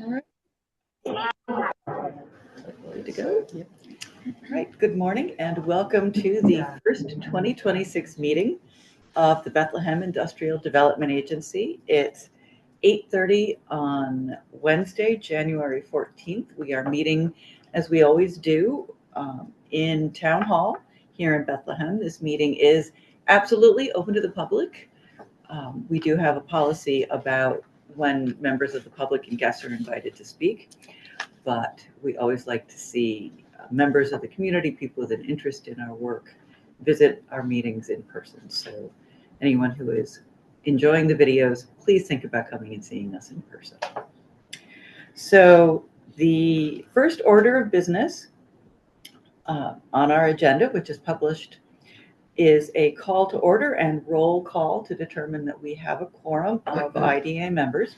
All right. Ready to go? Yep. All right. Good morning and welcome to the first 2026 meeting of the Bethlehem Industrial Development Agency. It's 8:30 on Wednesday, January 14th. We are meeting, as we always do, in Town Hall here in Bethlehem. This meeting is absolutely open to the public. We do have a policy about when members of the public and guests are invited to speak, but we always like to see members of the community, people with an interest in our work, visit our meetings in person. So anyone who is enjoying the videos, please think about coming and seeing us in person. So the first order of business on our agenda, which is published, is a call to order and roll call to determine that we have a quorum of IDA members.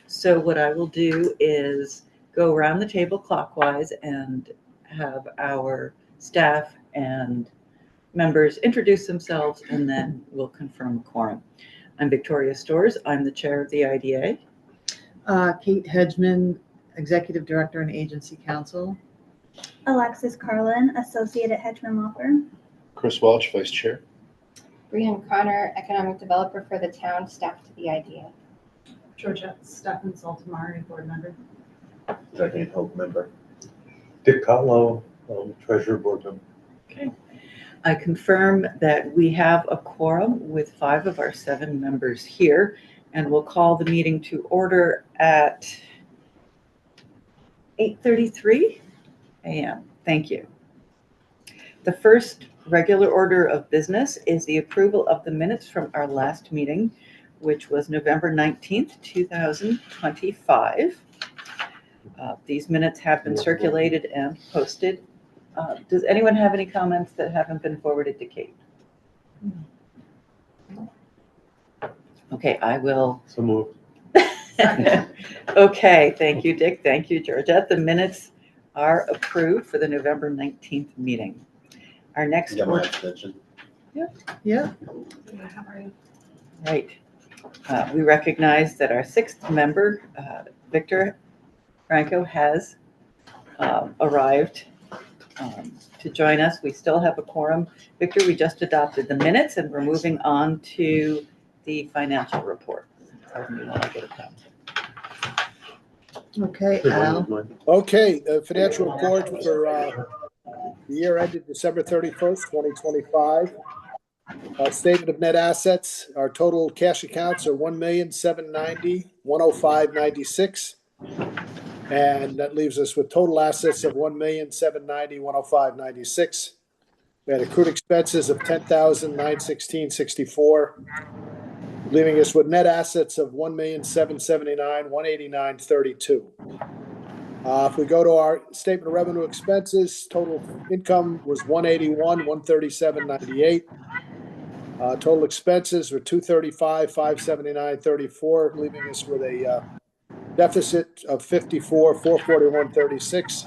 So what I will do is go around the table clockwise and have our staff and members introduce themselves, and then we'll confirm a quorum. I'm Victoria Storrs. I'm the chair of the IDA. Kate Hedgeman, Executive Director and Agency Counsel. Alexis Carlin, Associate at Hedgeman Law Firm. Chris Welch, Vice Chair. Brian Connor, Economic Developer for the town, staff to the IDA. Georgette Stefan Saltamari, Board Member. Second Hope Member. Dick Cotlow, Treasurer Board Member. Okay. I confirm that we have a quorum with 5 of our 7 members here, and we'll call the meeting to order at 8:33 a.m. Thank you. The first regular order of business is the approval of the minutes from our last meeting, which was November 19th, 2025. These minutes have been circulated and posted. Does anyone have any comments that haven't been forwarded to Kate? Okay, I will. So moved. Okay, thank you, Dick. Thank you, Georgette. The minutes are approved for the November 19th meeting. Our next Yeah, my order. extension. Yeah. Right. We recognize that our 6th member, Victor Franco, has arrived to join us. We still have a quorum. Victor, we just adopted the minutes and we're moving on to the financial report. Pardon me while I get it down. Okay, Al. Okay, the financial report for the year ended December 31st, 2025. Statement of net assets. Our total cash accounts are $1,790,105.96. And that leaves us with total assets of $1,790,105.96. We had accrued expenses of $10,916.64, leaving us with net assets of $1,779,189.32. If we go to our statement of revenue expenses, total income was $181,137.98. Total expenses were $235,579.34, leaving us with a deficit of $54,441.36.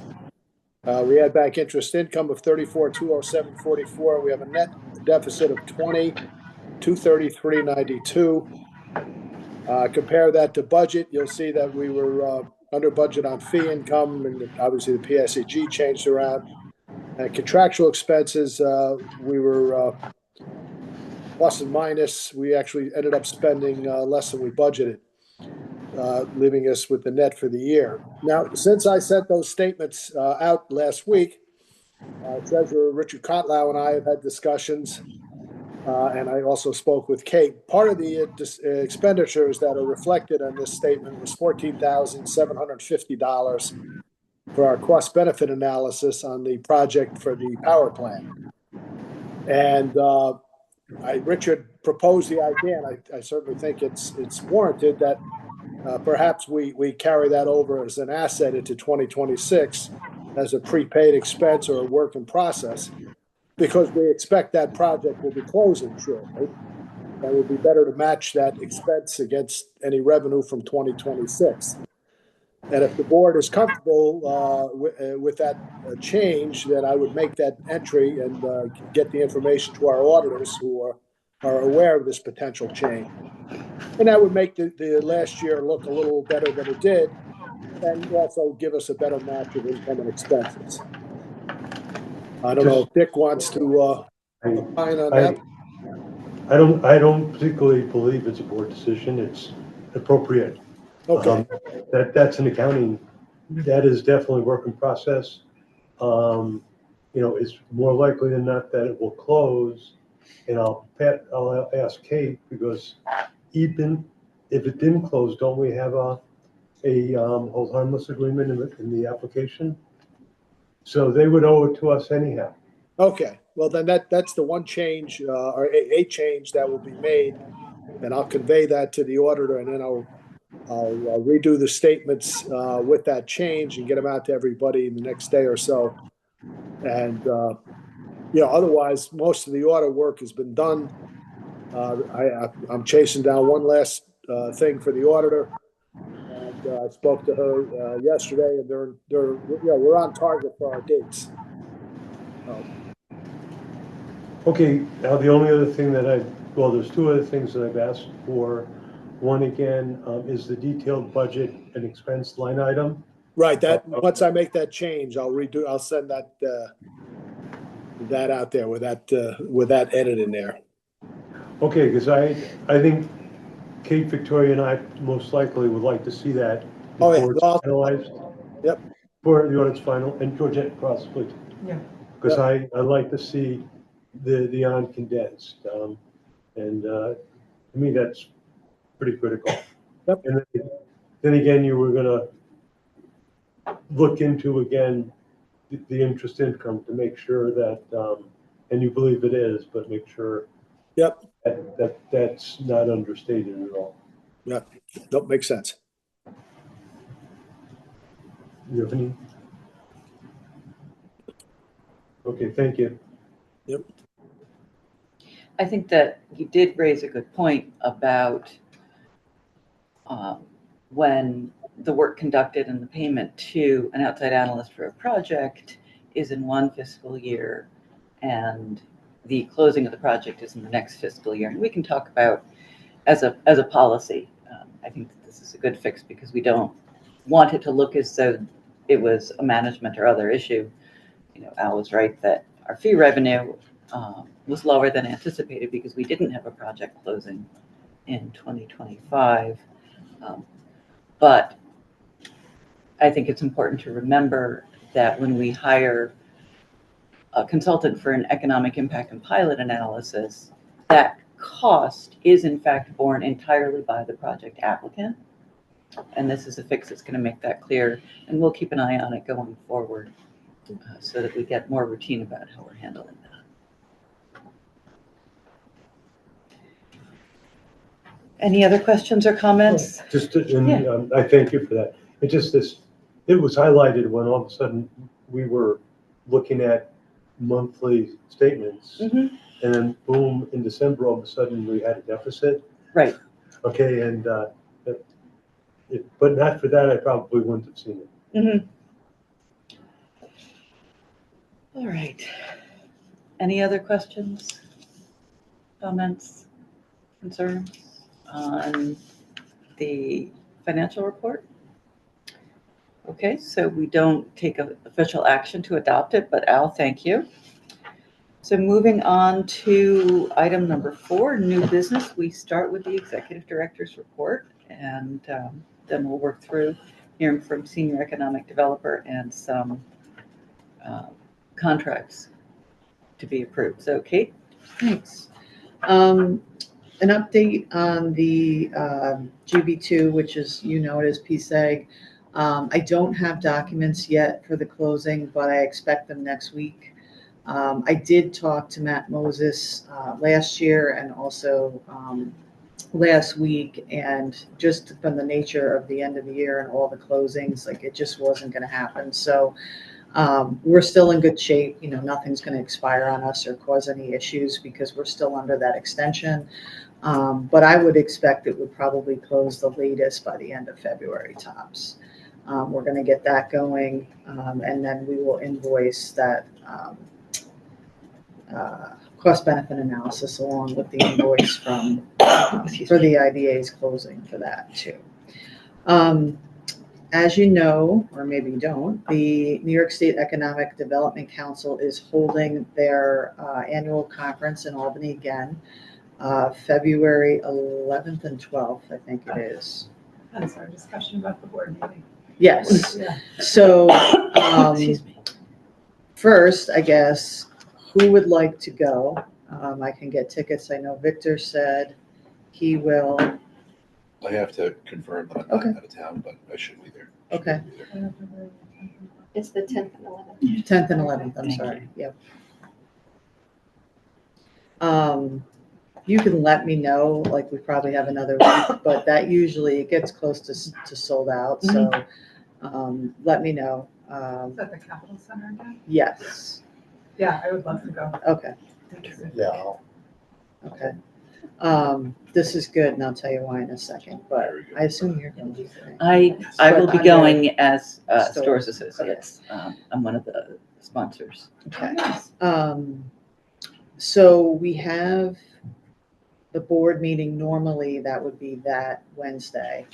We add back interest income of $34,207.44. We have a net deficit of $20,233.92. Compare that to budget, you'll see that we were under budget on fee income, and obviously the PSEG changed around. And contractual expenses, we were plus and minus. We actually ended up spending less than we budgeted, leaving us with the net for the year. Now, since I sent those statements out last week, Treasurer Richard Kotlow and I have had discussions, and I also spoke with Kate. Part of the expenditures that are reflected on this statement was $14,750 for our cost-benefit analysis on the project for the power plant. And Richard proposed the idea, and I certainly think it's warranted that perhaps we carry that over as an asset into 2026 as a prepaid expense or a work in process, because we expect that project will be closing shortly. And it would be better to match that expense against any revenue from 2026. And if the board is comfortable with that change, then I would make that entry and get the information to our auditors who are aware of this potential change. And that would make the last year look a little better than it did. and also give us a better match of income and expenses. I don't know if Dick wants to opine on that. I don't particularly believe it's a board decision. It's appropriate. Okay, That's an accounting, that is definitely a work in process. It's more likely than not that it will close. And I'll ask Kate, because even if it didn't close, don't we have a hold harmless agreement in the application? So they would owe it to us anyhow. okay. Well, then that's the one change, or a change that will be made. And I'll convey that to the auditor, and then I'll redo the statements with that change and get them out to everybody in the next day or so. And, otherwise, most of the audit work has been done. I'm chasing down one last thing for the auditor. And I spoke to her yesterday, and we're on target for our dates. Okay, now the only other thing there's two other things that I've asked for. One again, is the detailed budget and expense line item. Right. Once I make that change, I'll send that out there with that edit in there. Okay, because I think Kate, Victoria, and I most likely would like to see that Oh, yeah. before it's finalized. Yep. For the audit's final, and Georgette possibly. Yeah. Because I like to see the on condensed, and to me that's pretty critical. Yep. And then again, you were gonna look into again the interest income to make sure that, and you believe it is, but make sure. Yep. That's not understated at all. Yep. Nope, makes sense. You have any? Okay, thank you. Yep. I think that you did raise a good point about when the work conducted and the payment to an outside analyst for a project is in one fiscal year and the closing of the project is in the next fiscal year. And we can talk about as a policy. I think that this is a good fix because we don't want it to look as though it was a management or other issue. Al was right that our fee revenue was lower than anticipated because we didn't have a project closing in 2025. But I think it's important to remember that when we hire a consultant for an economic impact and pilot analysis, that cost is in fact borne entirely by the project applicant. And this is a fix that's going to make that clear. And we'll keep an eye on it going forward so that we get more routine about how we're handling that. Any other questions or comments? I thank you for that. It was highlighted when all of a sudden we were looking at monthly statements, Mm-hmm. and then boom, in December, all of a sudden we had a deficit. Right. Okay, and but not for that, I probably wouldn't have seen it. Mm-hmm. All right. Any other questions, comments, concerns on the financial report? Okay, so we don't take official action to adopt it, but Al, thank you. So moving on to item number 4, new business. We start with the executive director's report, and then we'll work through hearing from senior economic developer and some contracts to be approved. So Kate? Thanks. An update on the GB2, which is, it as PSEG. I don't have documents yet for the closing, but I expect them next week. I did talk to Matt Moses last year and also last week, and just from the nature of the end of the year and all the closings, it just wasn't going to happen. So we're still in good shape. Nothing's going to expire on us or cause any issues because we're still under that extension. But I would expect it would probably close the latest by the end of February tops. We're going to get that going, and then we will invoice that cost benefit analysis along with the invoice for the IDA's closing for that too. as you know, or maybe you don't, the New York State Economic Development Council is holding their annual conference in Albany again, February 11th and 12th, I think it is. That's our discussion about the board meeting. Yes. Yeah. So Excuse me. first, I guess, who would like to go? I can get tickets. I know Victor said he will. I have to confirm that I'm Okay. not out of town, but I should be there. Okay. It's the 10th and 11th. 10th and 11th, I'm Thank sorry. Yep. You can let me know, like we probably have another week, but that usually it gets close to sold out. So let me know. Is that the Capitol Center again? Yes. Yeah, I would love to go. Okay. Yeah. Okay. This is good, and I'll tell you why in a second, but There we go. I assume you're going to. I will But be under going as Stores. Stores Associates. I'm one of the sponsors. Okay. So we have the board meeting normally, that would be that Wednesday.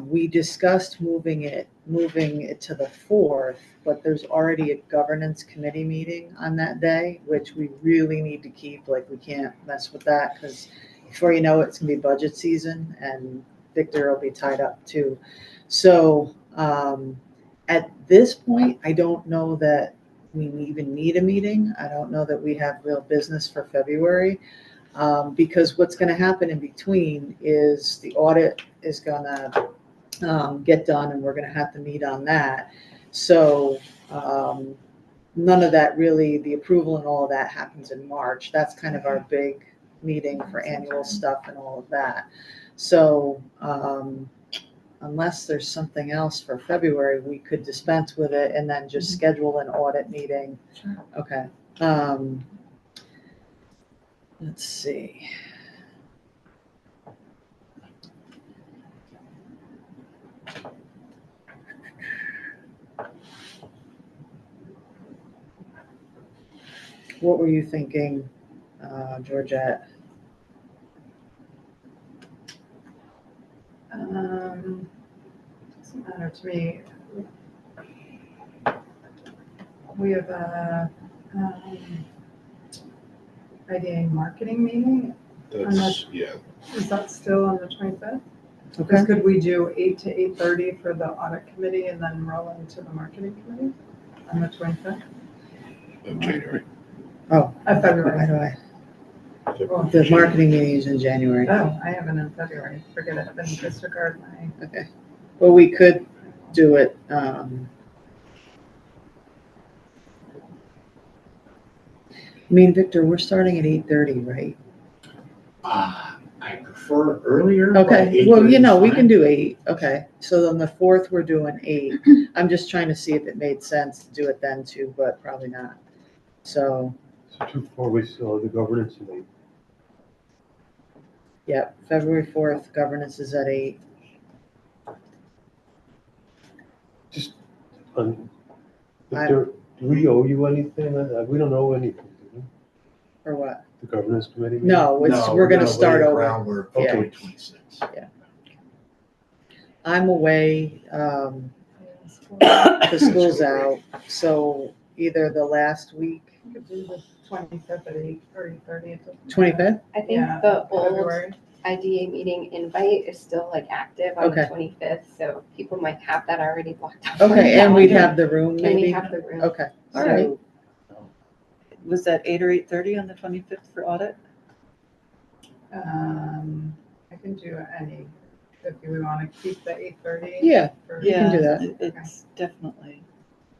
We discussed moving it to the 4th, but there's already a governance committee meeting on that day, which we really need to keep, like we can't mess with that because before you know it, it's gonna be budget season and Victor will be tied up too. So at this point, I don't know that we even need a meeting. I don't know that we have real business for February. Because what's going to happen in between is the audit is going to get done and we're going to have to meet on that. So none of that really, the approval and all of that happens in March. That's kind of our big meeting for annual stuff and all of that. So unless there's something else for February, we could dispense with it and then just schedule an audit meeting. Sure. Okay. Let's see. What were you thinking, Georgette? Doesn't matter to me. We have a IDA marketing meeting. That's, yeah, Is that still on the 25th? Okay. Could we do 8 to 8:30 for the audit committee and then roll into the marketing committee on the 25th of January. Oh, of February? why do I? Oh, The marketing meeting is in January. Oh, I have it in February. Forget it. Then disregard my. Okay. Well, we could do it. I mean, Victor, we're starting at 8:30, right? I prefer earlier. but Okay. Well, 8:30 you know, is we fine. can do 8. Okay. So then the 4th, we're doing 8. I'm just trying to see if it made sense to do it then too, but probably not. So, So 2 weeks, the governance meeting. yeah, February 4th, governance is at 8. Just, Victor, do we owe you anything? We don't owe anything, do we? Or what? The governance committee meeting? No, it's, No, we're going to gonna start lay the over. groundwork for Yeah. 2026. I'm away, the school's out, so either the last week, We could do the 25th at 8 or 8:30. 25th? I think Yeah, the old February. IDA meeting invite is still like active on the Okay. 25th, so people might have that already blocked off. on Okay, their and we'd calendar. have the room And we maybe? have the room. Okay, all right. So, was that 8 or 8:30 on the 25th for audit? I can do any, if we want to keep the 8:30. Yeah, for- You can do that. It's definitely,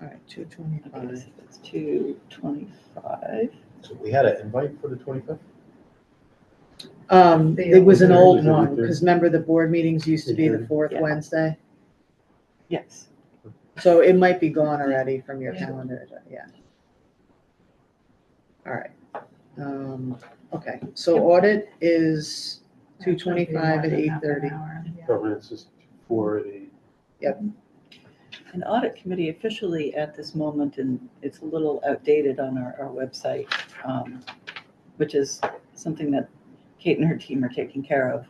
all right, okay, 2:25. so it's 2:25. So we had an invite for the 25th? It was an old Was it one, 8:30? because remember the board meetings used to be the 8:30? 4th Yeah. Wednesday? Yes. So it might be gone already from your Yeah. calendar, yeah. All right. Okay, so audit is Yeah, it should be 2:25 at more than half an 8:30. hour, yeah. Governance is 4 at 8. An audit committee officially at this moment, and it's a little outdated on our website, which is something that Kate and her team are taking care of.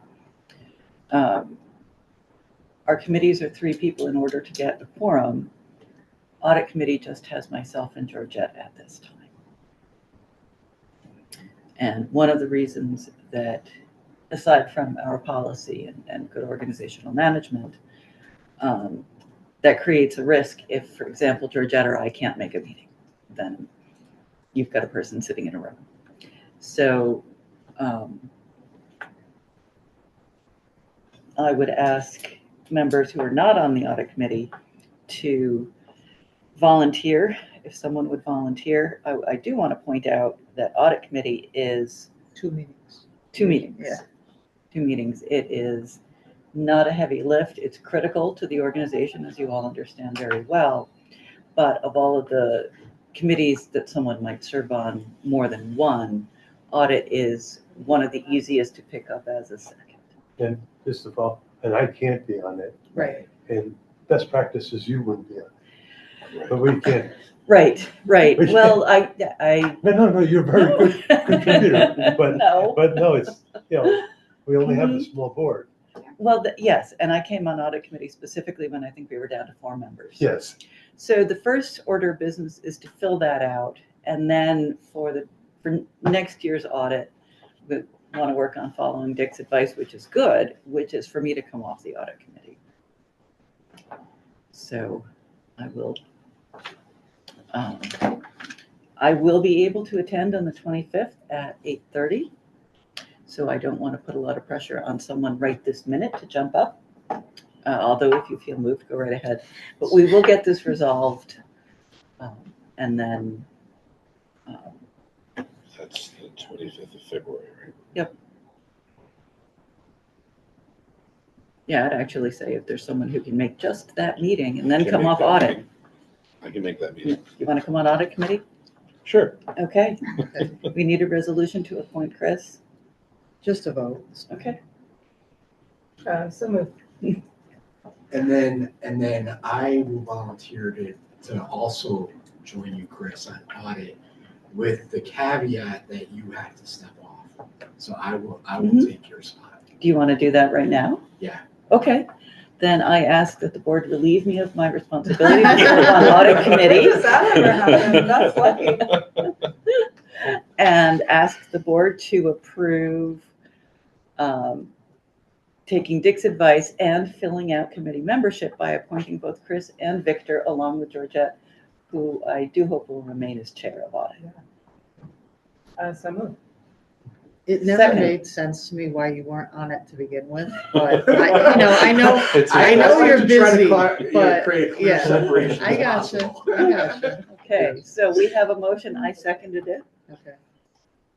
our committees are 3 people in order to get a quorum. Audit committee just has myself and Georgette at this time. And one of the reasons that, aside from our policy and good organizational management, that creates a risk if, for example, Georgette or I can't make a meeting, then you've got a person sitting in a room. So I would ask members who are not on the audit committee to volunteer, if someone would volunteer. I do want to point out that audit committee is 2 meetings. 2 meetings. Yeah. 2 meetings. It is not a heavy lift. It's critical to the organization, as you all understand very well. But of all of the committees that someone might serve on more than one, audit is one of the easiest to pick up as a second. And just of all, and I can't be on it. Right. And best practice is you wouldn't be on it. Right. But we can't. Right. We Well, I No, you're a very good contributor. But no. no, it's, we only have a small board. Well, yes, and I came on audit committee specifically when I think we were down to 4 members. Yes. So the first order of business is to fill that out, and then for next year's audit, we want to work on following Dick's advice, which is good, which is for me to come off the audit committee. So I will be able to attend on the 25th at 8:30. So I don't want to put a lot of pressure on someone right this minute to jump up. Although if you feel moved, go right ahead. But we will get this resolved. And then. That's the 25th of February, right? Yep. Yeah, I'd actually say if there's someone who can make just that meeting and then Can come make off that audit. meeting. I can make that meeting. You want to come on audit committee? Sure. Okay. We need a resolution to appoint Chris. Just a vote. Okay. So moved. And then I will volunteer to also join you, Chris, on audit with the caveat that you have to step off. So I will take your spot. Do you want to do that right now? Yeah. Okay. Then I ask that the board relieve me of my responsibility to serve on audit committee. When does that ever happen? That's lucky. And ask the board to approve taking Dick's advice and filling out committee membership by appointing both Chris and Victor along with Georgette, who I do hope will remain as chair of audit. So moved. It never Second. made sense to me why you weren't on it to begin with, but I know you're busy, but create a clear yeah, separation. I as gotcha. possible. I gotcha. Okay, so we have a motion. I seconded it. Okay.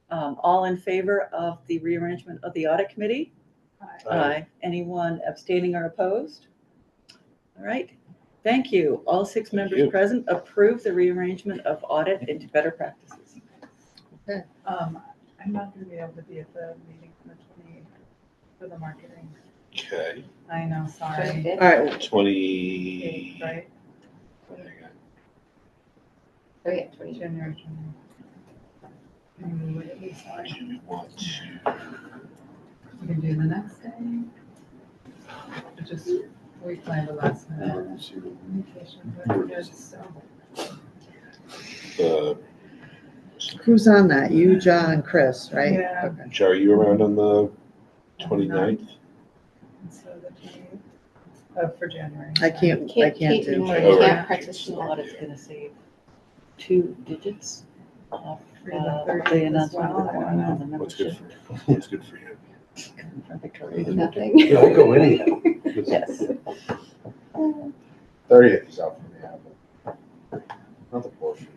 All in favor of the rearrangement of the audit committee? Aye. Anyone abstaining or opposed? All right. Thank you. All 6 members you. present approve the rearrangement of audit into better practices. I'm not going to be able to be at the meeting on the 28th for the marketing. Okay. I know, sorry. 25th. All right. 20. Right? Oh, yeah, 20. January 20th. Sorry. Do we want to? We can do the next day. Just, we planned the last minute. Communication, but we're good, so. Who's on that? You, John, and Chris, right? Yeah. Okay. Joe, are you around on the 29th? So the 28th, for January. I can't Kate do. Moore Oh, right. can't participate. Audit's going to save 2 digits off For the 30th the as announcement well, of the I don't quorum know. of the What's good membership. for, what's good for you? From Victoria. Nothing. Yeah, I'll go anyhow. Yes. 30th is out for me. Not the portion.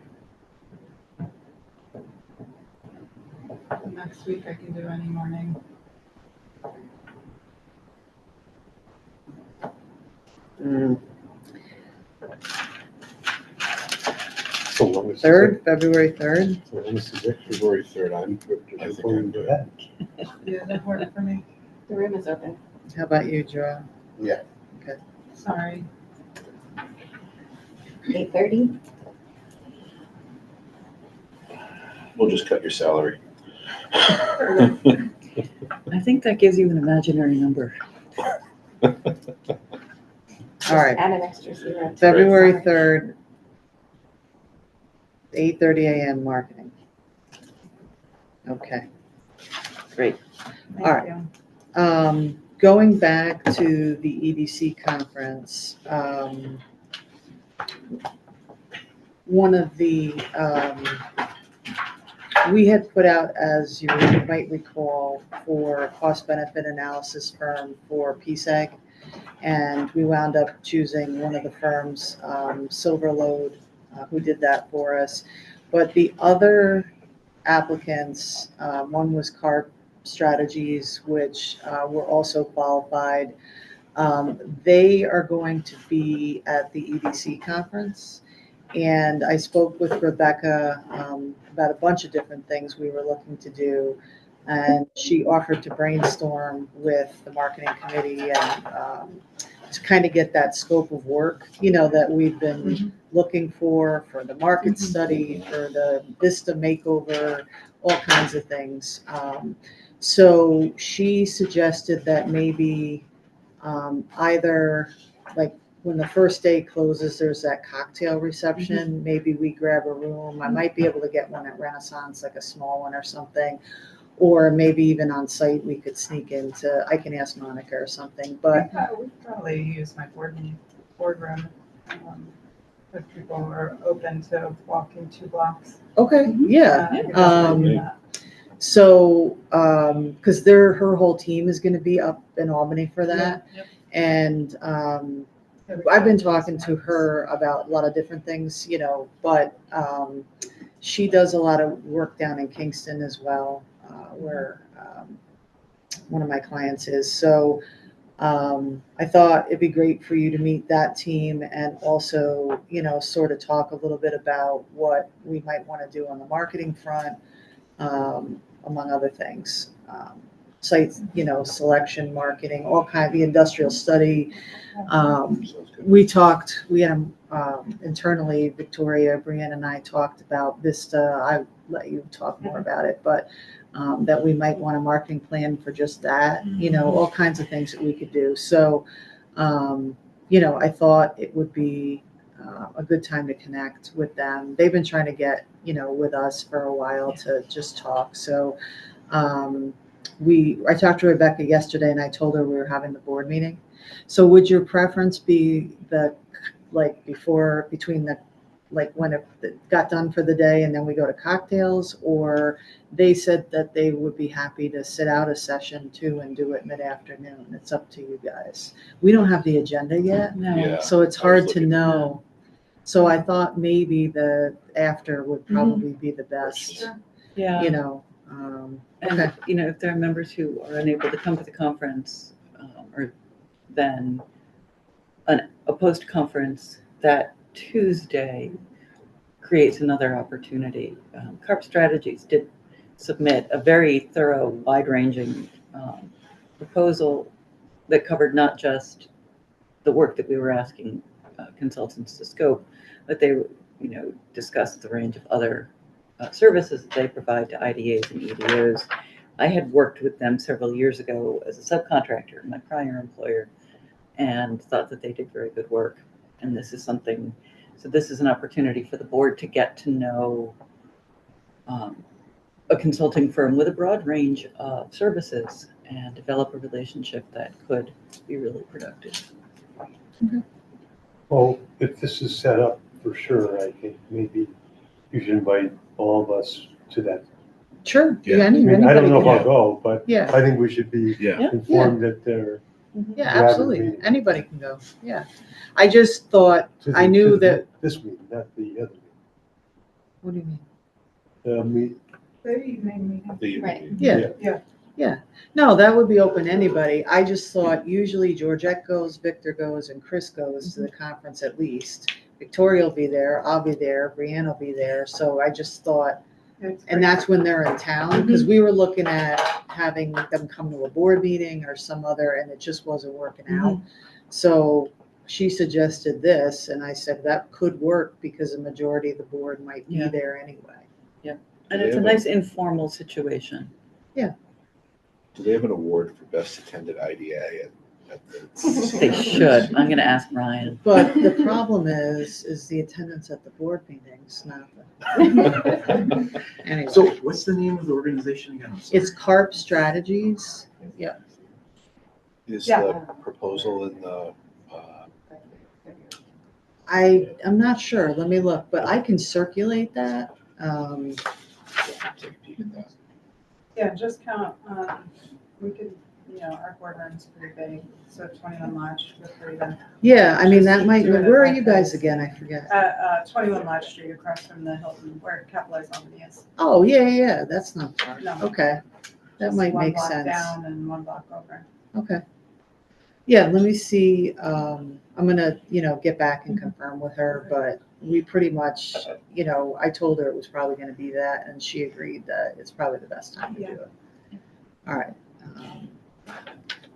Next week I can do any morning. So long as. 3rd, February 3rd. So long as it's actually February 3rd, I think I'm good. ahead. Yeah, that worked for me. The room is open. How about you, Joe? Sorry. 8:30. We'll just cut your salary. I think that gives you an imaginary number. All right. Add an extra 0. to February it. 3rd, 8:30 a.m. marketing. Okay. Great. Thank All right. you. Going back to the EDC conference, one of the, we had put out, as you might recall, for a cost benefit analysis firm for PSEG. And we wound up choosing one of the firms, Silverlode, who did that for us. But the other applicants, one was Carp Strategies, which were also qualified. They are going to be at the EDC conference. And I spoke with Rebecca about a bunch of different things we were looking to do. And she offered to brainstorm with the marketing committee and to kind of get that scope of work, that we've been looking for the market study, for the Vista makeover, all kinds of things. So she suggested that maybe either like when the first day closes, there's that cocktail reception. Maybe we grab a room. I might be able to get one at Renaissance, like a small one or something. Or maybe even on site, we could sneak into, I can ask Monica or something, but. We probably use my boardroom, if people are open to walking 2 blocks. Okay, yeah. I could definitely do that. So, because her whole team is gonna be up in Albany for that. Yep. And I've been talking to her about a lot of different things, but she does a lot of work down in Kingston as well, where one of my clients is. So I thought it'd be great for you to meet that team and also, sort of talk a little bit about what we might want to do on the marketing front, among other things. Sites, selection, marketing, all kind of the industrial study. We had internally, Victoria, Brianna and I talked about Vista. I let you talk more about it, but that we might want a marketing plan for just that, all kinds of things that we could do. So, I thought it would be a good time to connect with them. They've been trying to get, with us for a while to just talk. So, I talked to Rebecca yesterday and I told her we were having the board meeting. So would your preference be when it got done for the day and then we go to cocktails? Or they said that they would be happy to sit out a session too and do it mid-afternoon. It's up to you guys. We don't have the agenda yet, No. so it's I was hard to looking- know. So I thought maybe the after would probably be the best, Yeah. okay. And, if there are members who are unable to come to the conference, or then a post-conference that Tuesday creates another opportunity. Carp Strategies did submit a very thorough, wide-ranging proposal that covered not just the work that we were asking consultants to scope, but they, discussed the range of other services that they provide to IDAs and EDOs. I had worked with them several years ago as a subcontractor in my prior employer and thought that they did very good work. And this is an opportunity for the board to get to know a consulting firm with a broad range of services and develop a relationship that could be really productive. Well, if this is set up for sure, I think maybe you should invite all of us to that. Sure, Yeah. I anybody don't know if can. I'll go, but Yeah. I think we should be Yeah. informed that they're. Yeah, Grab a absolutely. meeting. Anybody can go. Yeah. I just thought, to I knew that, This meeting, not the other what do you mean? meeting. The evening meeting. The- Right. Yeah. No, that would be open to anybody. I just thought usually Georgette goes, Victor goes, and Chris goes to the conference at least. Victoria will be there, I'll be there, Brianna will be there. So I just thought, and that's when they're in town, because we were looking at having them come to a board meeting or some other, and it just wasn't working out. So she suggested this, and I said that could work because the majority of the board might be Yeah. there anyway. And it's a nice informal situation. Do they have an award for best attended IDA? They should. I'm gonna ask Ryan. But the problem is the attendance at the board meetings, not the. Anyway, So what's the name of the organization again? I'm sorry. it's CARP Strategies. Is Yeah. the proposal in the, I'm not sure. Let me look, but I can circulate that. take a peek at that? Yeah, just count, we could, our boardroom's pretty big, so 21 Lodge with freedom. Yeah, I mean, that Just might, do it where are at you that guys place. again? I forget. 21 Lodge Street across from the Hilton, where Capitalized Albany is. Oh, yeah, that's not far. No. Okay, that Just might one make block sense. down and one block over. Okay. Yeah, let me see, I'm gonna, get back and confirm with her, but we pretty much, I told her it was probably gonna be that, and she agreed that it's probably the best time to do it. All right.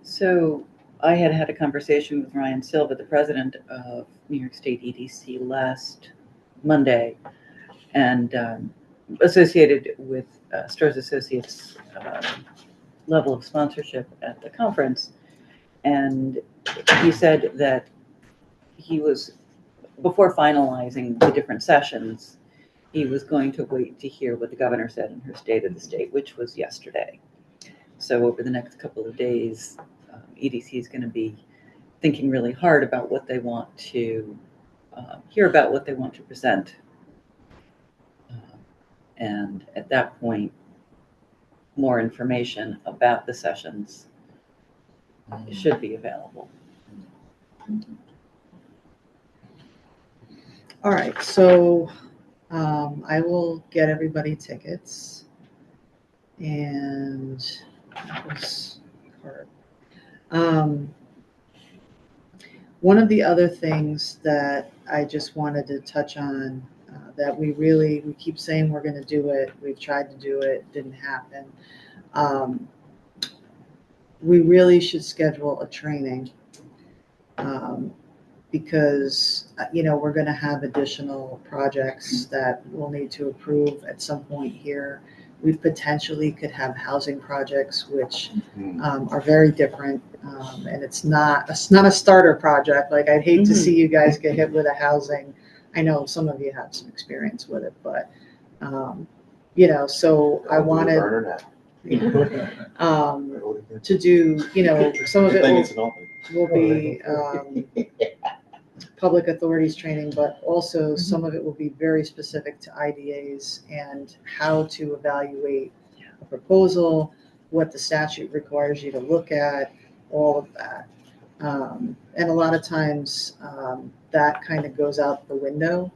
So I had a conversation with Ryan Silva, the president of New York State EDC, last Monday, and associated with Stars Associates level of sponsorship at the conference. And he said that he was, before finalizing the different sessions, he was going to wait to hear what the governor said in her State of the State, which was yesterday. So over the next couple of days, EDC is going to be thinking really hard about what they want to hear about, what they want to present. And at that point, more information about the sessions should be available. All right, so I will get everybody tickets. And that was CARP. One of the other things that I just wanted to touch on, that we keep saying we're gonna do it, we've tried to do it, didn't happen. We really should schedule a training, because, we're gonna have additional projects that we'll need to approve at some point here. We potentially could have housing projects, which are very different, and it's not a starter project. Like, I'd hate to see you guys get hit with a housing. I know some of you have some experience with it, but so I wanted to do, some of it will be public authorities training, but also some of it will be very specific to IDAs and how to evaluate a proposal, what the statute requires you to look at, all of that. And a lot of times that kind of goes out the window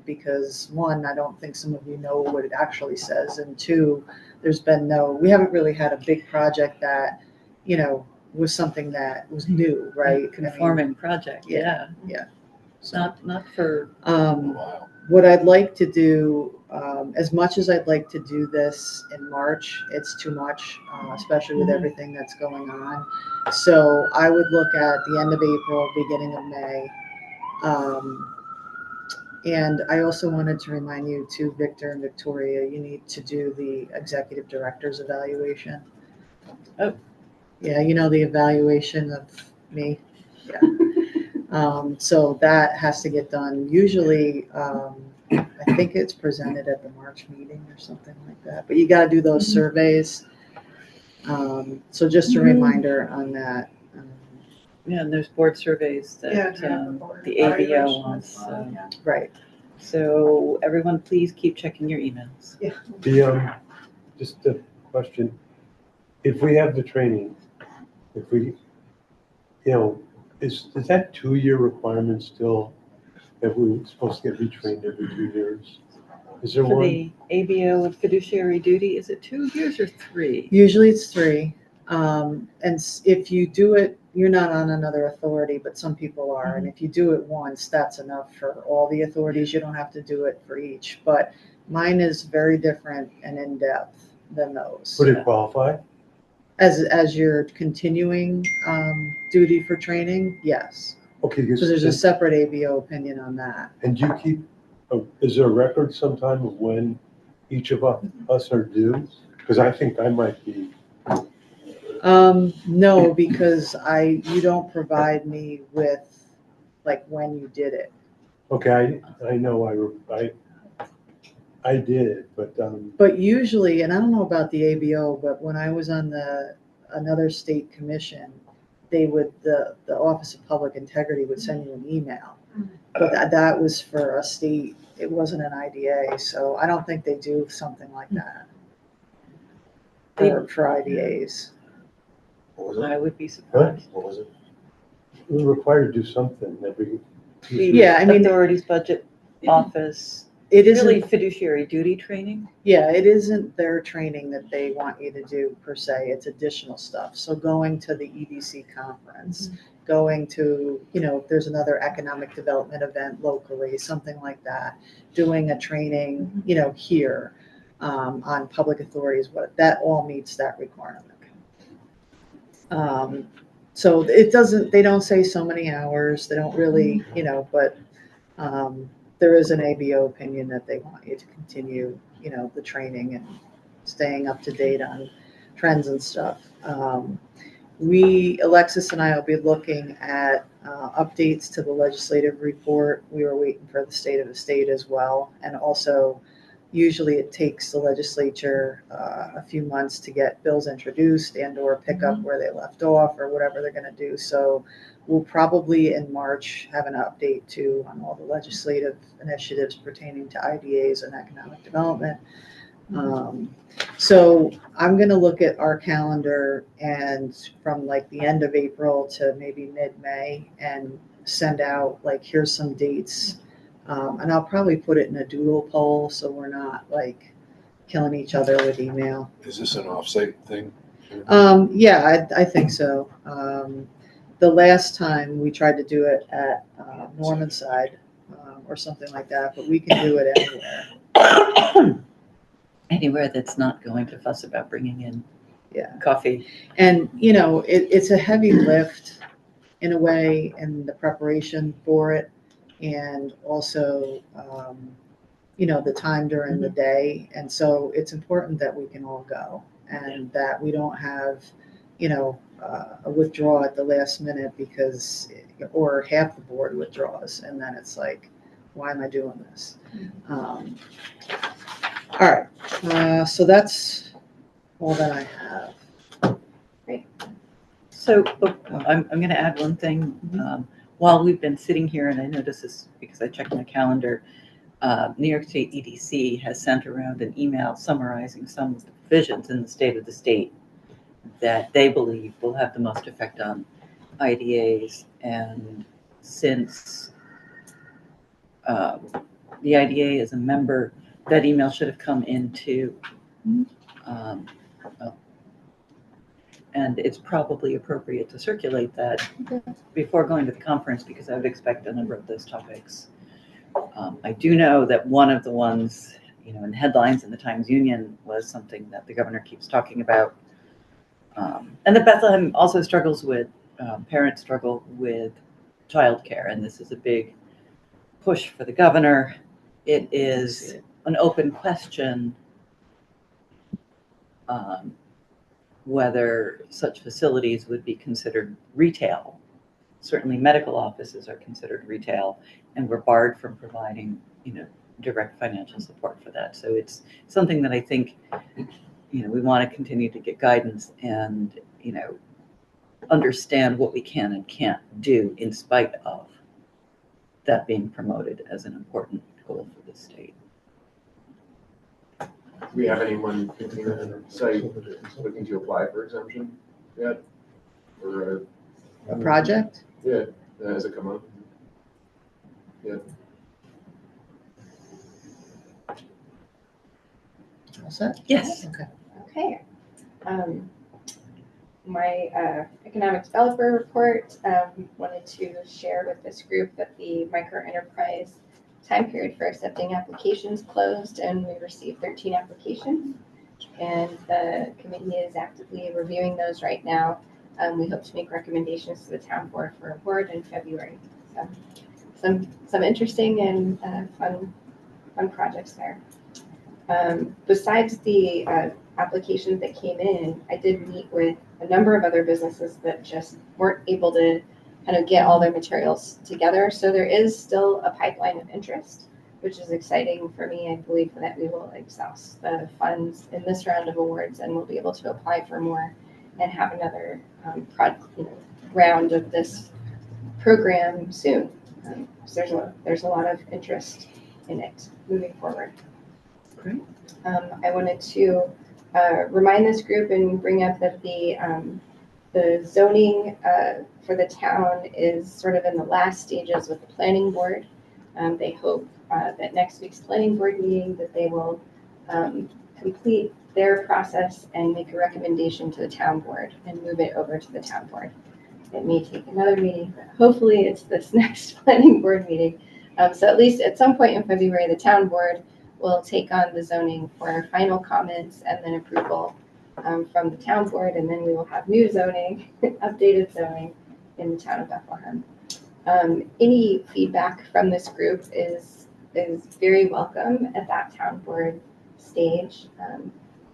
because, one, I don't think some of you know what it actually says, and two, we haven't really had a big project that, was something that was new, right? Conforming project, yeah. So, Not for what I'd like to do, as much as I'd like to do this in March, it's too much, especially with everything that's going on. So I would look at the end of April, beginning of May. And I also wanted to remind you too, Victor and Victoria, you need to do the executive director's evaluation. Oh. Yeah, the evaluation of me. Yeah. So that has to get done. Usually, I think it's presented at the March meeting or something like that. But you got to do those surveys. So just a reminder on that. Yeah, and there's board surveys that the ABO wants. So. Right. So everyone, please keep checking your emails. The just a question: if we have the training, if we, is that 2-year requirement still? That we're supposed to get retrained every 2 years? Is there For one? the ABO with fiduciary duty, is it 2 years or 3? Usually it's 3. And if you do it, you're not on another authority, but some people are. And if you do it once, that's enough for all the authorities. You don't have to do it for each. But mine is very different and in depth than those. Would it qualify? As your continuing duty for training, yes. Okay. So there's a separate ABO opinion on that. And do you keep? Is there a record sometime of when each of us are due? Because I think I might be No, because you don't provide me with, like, when you did it. Okay, I know I did, but, But usually, and I don't know about the ABO, but when I was on another state commission, the Office of Public Integrity would send you an email. But that was for a state, it wasn't an IDA, so I don't think they do something like that for IDAs. What was it? I would be surprised. What was it? we're required to do something every. The Yeah, I mean- Authorities Budget Office, It really isn't, fiduciary duty training. yeah, it isn't their training that they want you to do per se, it's additional stuff. So going to the EDC conference, going to, if there's another economic development event locally, something like that, doing a training, here, on public authorities, that all meets that requirement. So they don't say so many hours, they don't really, but, there is an ABO opinion that they want you to continue, the training and staying up to date on trends and stuff. Alexis and I will be looking at updates to the legislative report. We were waiting for the state of the state as well. And also, usually it takes the legislature a few months to get bills introduced and or pick up where they left off or whatever they're going to do. So we'll probably in March have an update too on all the legislative initiatives pertaining to IDAs and economic development. So I'm going to look at our calendar and from like the end of April to maybe mid-May and send out like, here's some dates. And I'll probably put it in a doodle poll so we're not like killing each other with email. Is this an offsite thing? Yeah, I think so. The last time we tried to do it at Norman side or something like that, but we can do it anywhere. Anywhere that's not going to fuss about bringing in Yeah. coffee. And, it's a heavy lift in a way in the preparation for it. And also, the time during the day. And so it's important that we can all go and that we don't have, a withdrawal at the last minute or half the board withdraws. And then it's like, why am I doing this? All right. So that's all that I have. So I'm going to add one thing. While we've been sitting here, and I notice this because I checked my calendar, New York State EDC has sent around an email summarizing some of the provisions in the state of the state that they believe will have the most effect on IDAs. And since the IDA is a member, that email should have come into, and it's probably appropriate to circulate that before going to the conference because I would expect a number of those topics. I do know that one of the ones, in headlines in the Times-Union was something that the governor keeps talking about. And that Bethlehem also struggles with, parents struggle with childcare, and this is a big push for the governor. It is an open question whether such facilities would be considered retail. Certainly medical offices are considered retail, and we're barred from providing, direct financial support for that. So it's something that I think, we want to continue to get guidance and, understand what we can and can't do in spite of that being promoted as an important goal for the state. Do we have anyone in the site looking to apply for exemption yet? Or A project? yeah, has it come up? Yeah. All set? Yes. Okay. Okay. My economic developer report, wanted to share with this group that the micro enterprise time period for accepting applications closed, and we received 13 applications. And the committee is actively reviewing those right now. We hope to make recommendations to the town board for award in February. So some interesting and fun projects there. Besides the applications that came in, I did meet with a number of other businesses that just weren't able to kind of get all their materials together. So there is still a pipeline of interest, which is exciting for me. I believe that we will exhaust the funds in this round of awards and we'll be able to apply for more and have another round of this program soon. So there's a lot of interest in it moving forward. Great. I wanted to remind this group and bring up that the zoning for the town is sort of in the last stages with the planning board. They hope that next week's planning board meeting that they will complete their process and make a recommendation to the town board and move it over to the town board. It may take another meeting, but hopefully it's this next planning board meeting. So at least at some point in February, the town board will take on the zoning for final comments and then approval from the town board, and then we will have new zoning, updated zoning in the town of Bethlehem. Any feedback from this group is very welcome at that town board stage.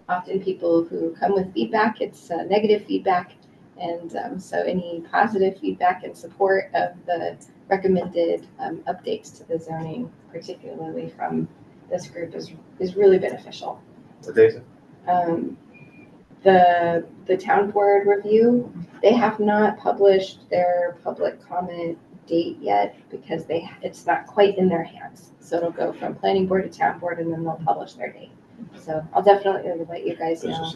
Often people who come with feedback, it's negative feedback, and so any positive feedback and support of the recommended updates to the zoning, particularly from this group, is really beneficial. What day is it? The town board review, they have not published their public comment date yet because it's not quite in their hands. So it'll go from planning board to town board and then they'll publish their date. So I'll definitely let you guys know.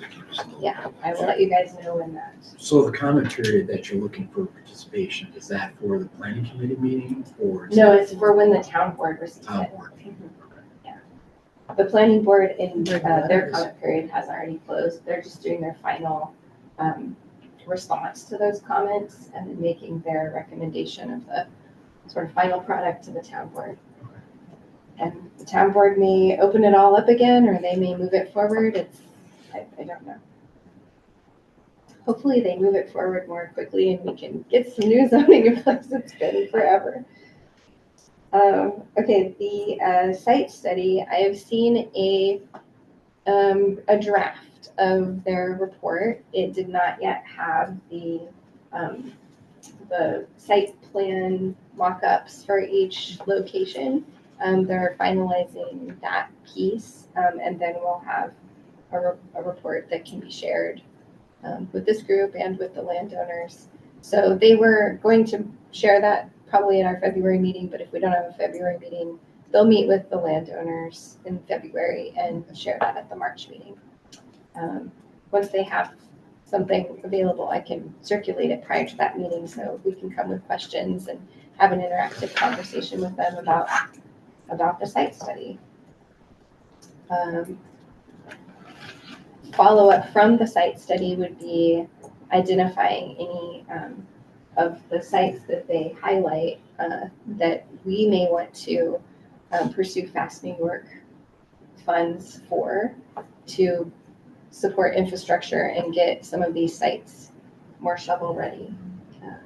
Yeah, I will let you guys know when that. So the comment period that you're looking for participation, is that for the planning committee meeting or? No, it's for when the town board receives Town it. board meeting. Yeah. The planning board in their comment period has already closed. They're just doing their final response to those comments and then making their recommendation of the sort of final product to the town board. And the town board may open it all up again, or they may move it forward. I don't know. Hopefully they move it forward more quickly and we can get some new zoning in place. It's been forever. Okay, the site study, I have seen a draft of their report. It did not yet have the site plan mock-ups for each location. They're finalizing that piece, and then we'll have a report that can be shared with this group and with the landowners. So they were going to share that probably in our February meeting, but if we don't have a February meeting, they'll meet with the landowners in February and share that at the March meeting. Once they have something available, I can circulate it prior to that meeting so we can come with questions and have an interactive conversation with them about the site study. Follow-up from the site study would be identifying any of the sites that they highlight that we may want to pursue Fast New York funds for to support infrastructure and get some of these sites more shovel ready.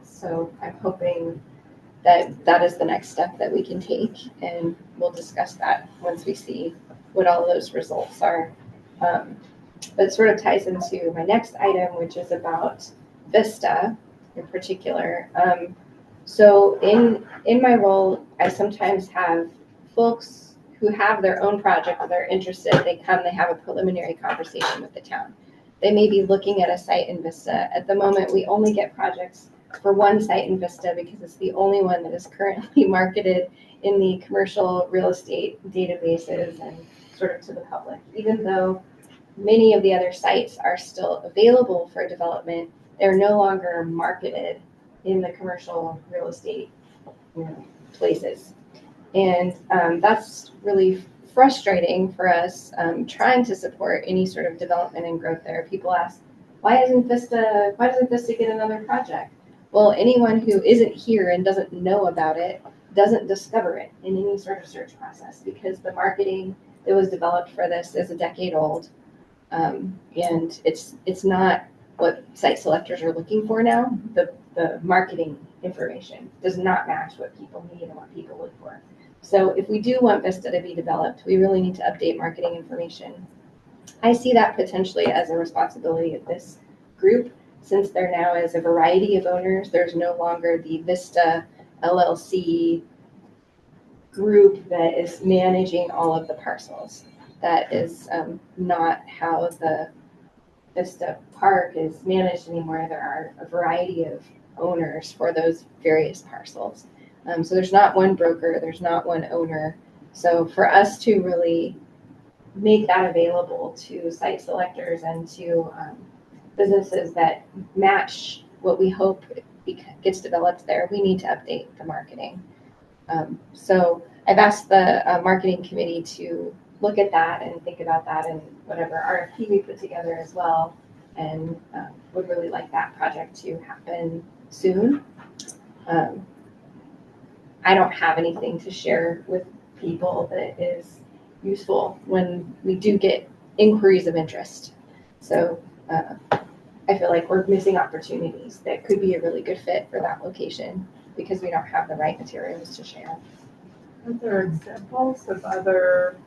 So I'm hoping that is the next step that we can take, and we'll discuss that once we see what all those results are. But it sort of ties into my next item, which is about Vista in particular. So in my role, I sometimes have folks who have their own project that they're interested. They come, they have a preliminary conversation with the town. They may be looking at a site in Vista. At the moment, we only get projects for one site in Vista because it's the only one that is currently marketed in the commercial real estate databases and sort of to the public. Even though many of the other sites are still available for development, they're no longer marketed in the commercial real estate places. And that's really frustrating for us trying to support any sort of development and growth there. People ask, why doesn't Vista get another project? Well, anyone who isn't here and doesn't know about it doesn't discover it in any sort of search process because the marketing that was developed for this is a decade old. And it's not what site selectors are looking for now. The marketing information does not match what people need and what people look for. So if we do want Vista to be developed, we really need to update marketing information. I see that potentially as a responsibility of this group, since there now is a variety of owners. There's no longer the Vista LLC group that is managing all of the parcels. That is not how the Vista Park is managed anymore. There are a variety of owners for those various parcels. So there's not one broker, there's not one owner. So for us to really make that available to site selectors and to businesses that match what we hope gets developed there, we need to update the marketing. So I've asked the marketing committee to look at that and think about that and whatever RFP we put together as well, and would really like that project to happen soon. I don't have anything to share with people that is useful when we do get inquiries of interest. So I feel like we're missing opportunities that could be a really good fit for that location because we don't have the right materials to share. Are there examples of other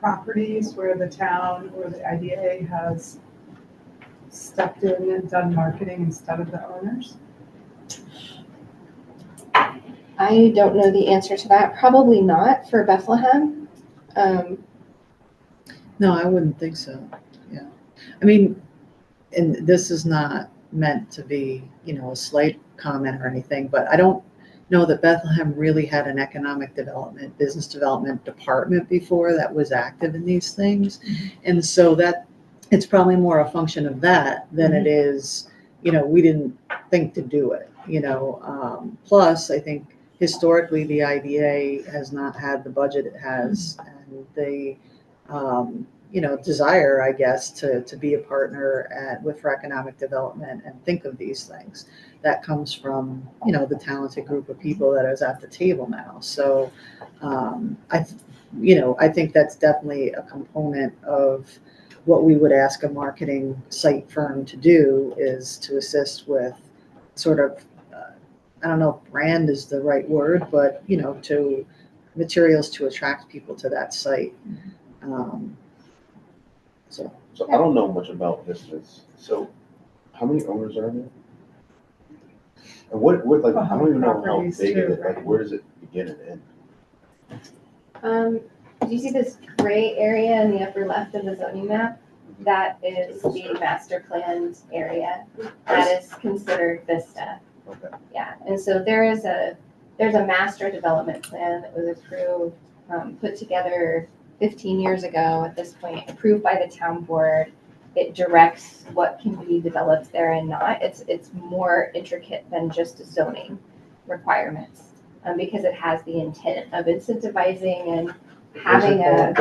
properties where the town or the IDA has stepped in and done marketing instead of the owners? I don't know the answer to that. Probably not for Bethlehem. No, I wouldn't think so. Yeah. I mean, and this is not meant to be, a slight comment or anything, but I don't know that Bethlehem really had an economic development, business development department before that was active in these things. Mm-hmm. And so that it's probably more a function of that than it is, we didn't think to do it, plus I think historically the IDA has not had the budget it has and the, desire, I guess, to be a partner with economic development and think of these things. That comes from, the talented group of people that is at the table now. So I think that's definitely a component of what we would ask a marketing site firm to do is to assist with sort of, I don't know if brand is the right word, but, to materials to attract people to that site. So I don't know much about Vistas. So how many owners are there? And what like, I don't even know how big it is. Like, where does it begin and end? Do you see this gray area in the upper left of the zoning map? That is the master planned area. That is considered Vista. Okay. Yeah, and so there's a master development plan that was approved, put together 15 years ago at this point, approved by the town board. It directs what can be developed there and not. It's more intricate than just zoning requirements, because it has the intent of incentivizing and having a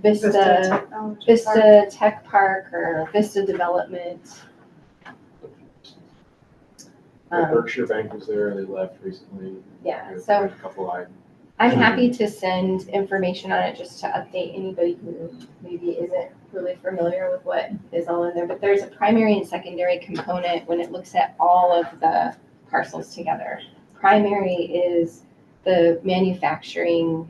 Vista Tech Park or Vista Development. Berkshire Bank was there. They left recently. Yeah, so a couple I'm happy to send information on it just to update anybody who maybe isn't really familiar with what is all in there. But there's a primary and secondary component when it looks at all of the parcels together. Primary is the manufacturing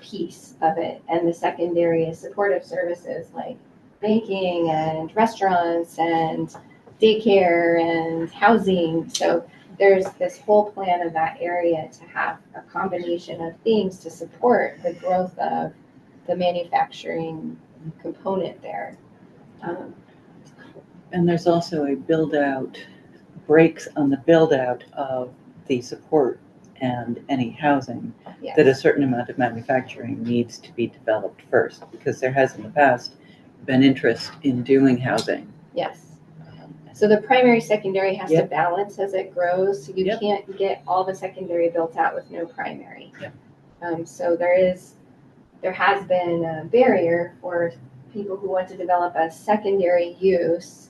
piece of it, and the secondary is supportive services like banking and restaurants and daycare and housing. So there's this whole plan of that area to have a combination of things to support the growth of the manufacturing component there. And there's also a breaks on the build out of the support and any housing, Yes. that a certain amount of manufacturing needs to be developed first, because there has in the past been interest in doing housing. Yes. So the primary secondary has to Yep. balance as it grows. So you Yep. can't get all the secondary built out with no primary. Yep. So there has been a barrier for people who want to develop a secondary use.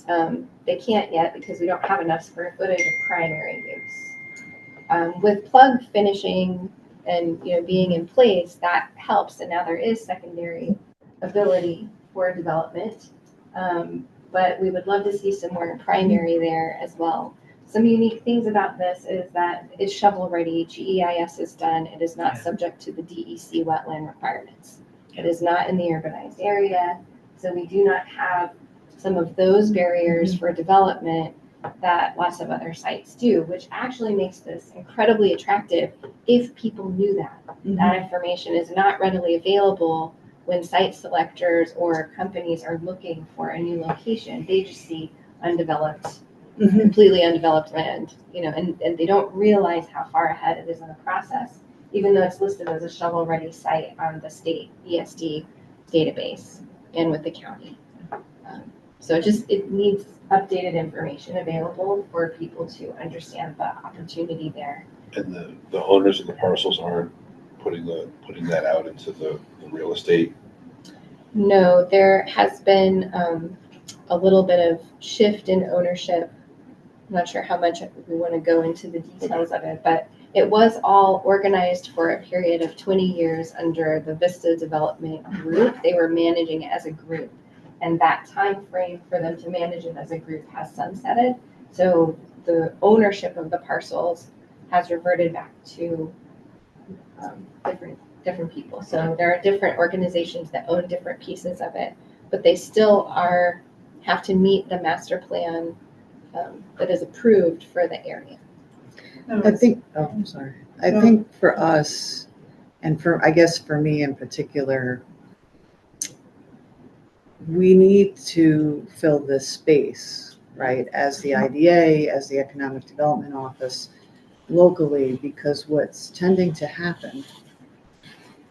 They can't yet because we don't have enough square footage of primary use. With plug finishing and being in place, that helps, and now there is secondary ability for development. But we would love to see some more primary there as well. Some unique things about this is that it's shovel ready, GEIS is done, it is not subject to the DEC wetland requirements. It is not in the urbanized area. So we do not have some of those barriers for development that lots of other sites do, which actually makes this incredibly attractive if people knew that. That information is not readily available when site selectors or companies are looking for a new location. They just see undeveloped, completely undeveloped land, and they don't realize how far ahead it is in the process, even though it's listed as a shovel-ready site on the state ESD database and with the county. So it needs updated information available for people to understand the opportunity there. And the owners of the parcels aren't putting that out into the real estate? No, there has been a little bit of shift in ownership. I'm not sure how much we want to go into the details of it, but it was all organized for a period of 20 years under the Vista Development Group. They were managing it as a group. And that time frame for them to manage it as a group has sunsetted. So the ownership of the parcels has reverted back to different people. So there are different organizations that own different pieces of it, but they still have to meet the master plan that is approved for the area. I think for us, and I guess for me in particular, we need to fill this space, right, as the IDA, as the Economic Development Office locally, because what's tending to happen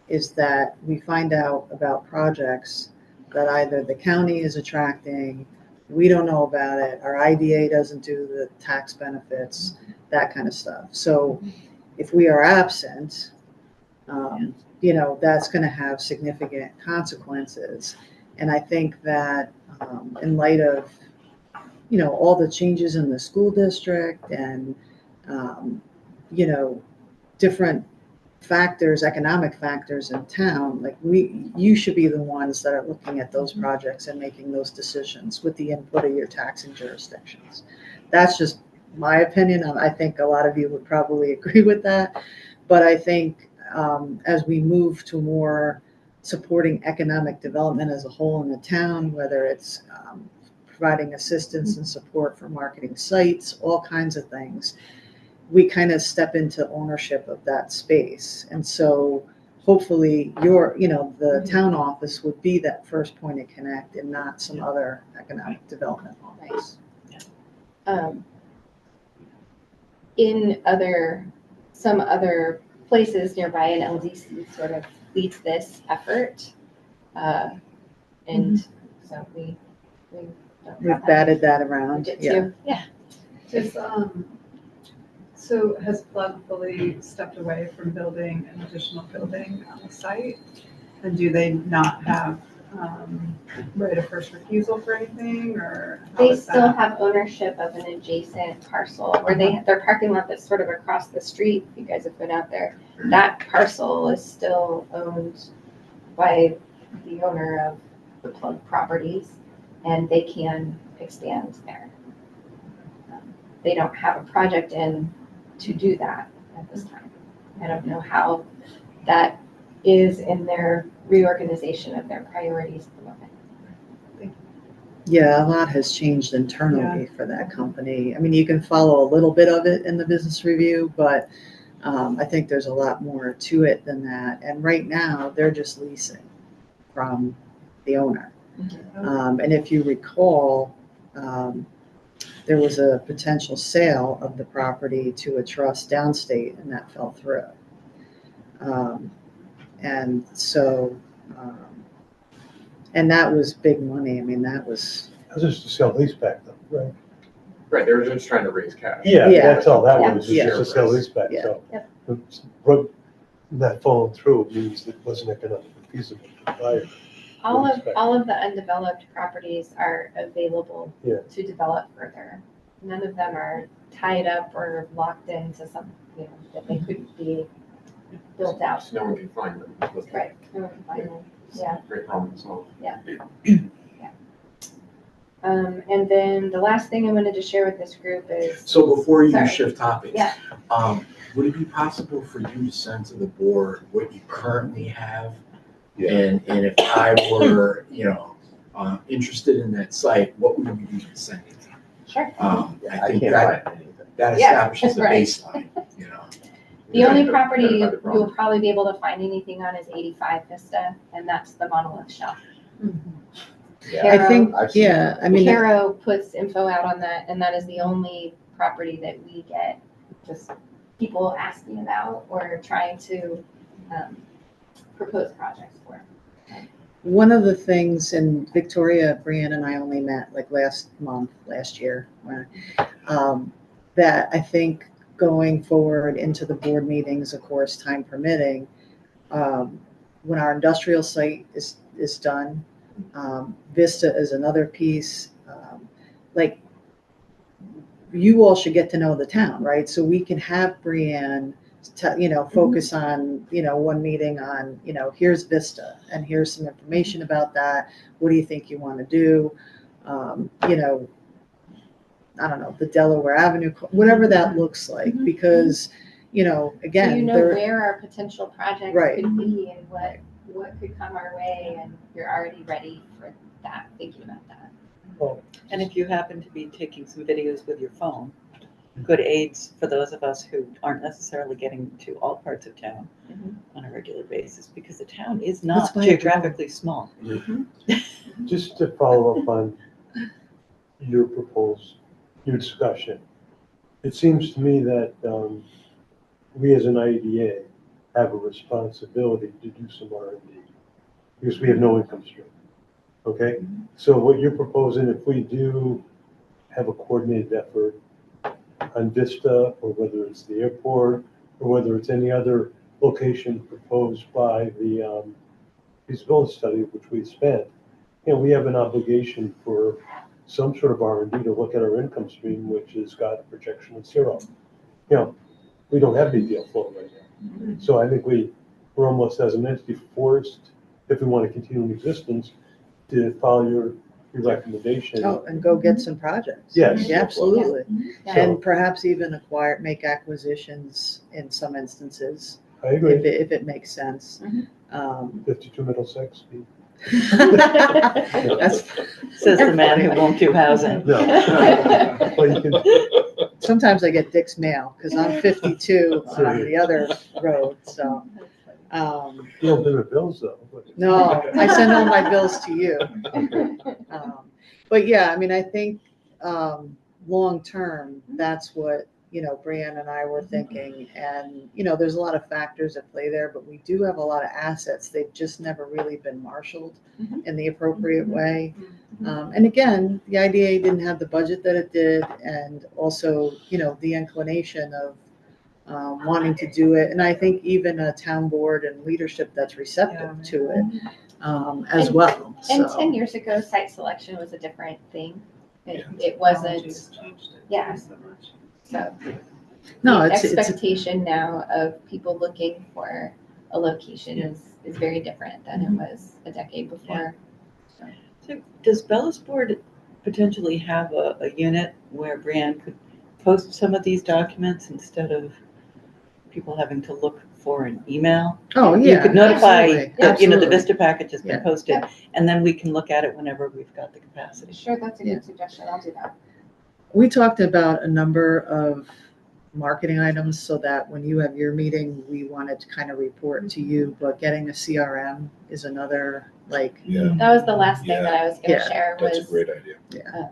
is that we find out about projects that either the county is attracting, we don't know about it, our IDA doesn't do the tax benefits, that kind of stuff. So if we are absent, that's going to have significant consequences. And I think that in light of, all the changes in the school district and, different factors, economic factors in town, like you should be the ones that are looking at those projects and making those decisions with the input of your taxing jurisdictions. That's just my opinion. I think a lot of you would probably agree with that. But I think as we move to more supporting economic development as a whole in the town, whether it's providing assistance and support for marketing sites, all kinds of things, we kind of step into ownership of that space. And so hopefully the town office would be that first point of connect and not some other economic development office. In some other places nearby, an LDC sort of leads this effort. And so we've batted that around. Yeah. Just, so has Flood fully stepped away from building an additional building on the site? And do they not have right of first refusal for anything, or how they is still that? have ownership of an adjacent parcel where their parking lot that's sort of across the street. If you guys have been out there, that parcel is still owned by the owner of the Plug Properties, and they can expand there. They don't have a project in to do that at this time. I don't know how that is in their reorganization of their priorities at the moment. Yeah, a lot has changed internally for that company. I mean, you can follow a little bit of it in the business review, but I think there's a lot more to it than that. And right now, they're just leasing from the owner. And if you recall, there was a potential sale of the property to a trust downstate, and that fell through. And so, and that was big money. I mean, that was just a sell lease back though, right? Right, they were just trying to raise cash. Yeah, Yeah. that's all that Yeah. was, just a sell lease back, Yeah. so. Yep. Not falling through means it wasn't economically feasible to buy it. All of the undeveloped properties are available Yeah. to develop further. None of them are tied up or locked into something that they couldn't be built out. So no one can find them. That's Right. No one can find them. Yeah. a great problem to solve. And then the last thing I wanted to share with this group is. So before you Sorry. shift topics, Yeah. Would it be possible for you to send to the board what you currently have Yeah. And if I were, interested in that site, what would we be sending? Sure. I I think can't that, find anything. that Yeah, establishes the right. baseline, The only Yeah, property identify the problem. you'll probably be able to find anything on is 85 Vista, and that's the monolith shell. Yeah, I think, I've seen yeah, I mean, Caro puts info out on that, and that is the only property that we get just people asking about or trying to propose projects for. one of the things, and Victoria, Brianne, and I only met like last year, that I think going forward into the board meetings, of course, time permitting, when our industrial site is done, Vista is another piece. Like, you all should get to know the town, right? So we can have Brianne, focus on, one meeting on, here's Vista and here's some information about that. What do you think you want to do? I don't know, the Delaware Avenue, whatever that looks like, because, again, So you know there- where our potential projects Right. could be and what could come our way, and you're already ready for that, thinking about that. And if you happen to be taking some videos with your phone, good aids for those of us who aren't necessarily getting to all parts of town on a regular basis, because the town is not Let's buy a geographically small. Just to follow up on your discussion, it seems to me that we as an IDA have a responsibility to do some R&D because we have no income stream. Okay, so what you're proposing, if we do have a coordinated effort on Vista, or whether it's the airport, or whether it's any other location proposed by the feasibility study, which we spent, we have an obligation for some sort of R&D to look at our income stream, which has got a projection of 0. We don't have big deal flow right now. So I think we're almost, as an entity, forced, if we want to continue in existence, to follow your recommendation. Oh, and go get some projects. Yes. Yeah, absolutely. Yeah. And perhaps even make acquisitions in some instances, I agree. if it makes sense. 52 Middlesex. That's, Says the man who won't do housing. No. Well, you can, sometimes I get Dick's mail because I'm 52 on the other road, so. you don't pay the bills though. No, I send all my bills to you. But yeah, I mean, I think long-term, that's what, Brianne and I were thinking. And, there's a lot of factors at play there, but we do have a lot of assets. They've just never really been marshaled in the appropriate way. And again, the IDA didn't have the budget that it did, and also, the inclination of wanting to do it. And I think even a town board and leadership that's receptive to it as well. And So, 10 years ago, site selection was a different thing. It Technology's wasn't, changed it yeah. so much. so. no, The it's expectation now of people looking for a location is very different than it was a decade before. So does Bellis Board potentially have a unit where Brianne could post some of these documents instead of people having to look for an email? oh, yeah. You could notify absolutely, that, the absolutely. Vista package has been Yeah. posted, and then we can look at it whenever we've got the capacity. Sure, that's a good suggestion. I'll do that. We talked about a number of marketing items so that when you have your meeting, we wanted to kind of report to you, but getting a CRM is another, Yeah, That was the last thing that I was going to Yeah, share that's a was great idea.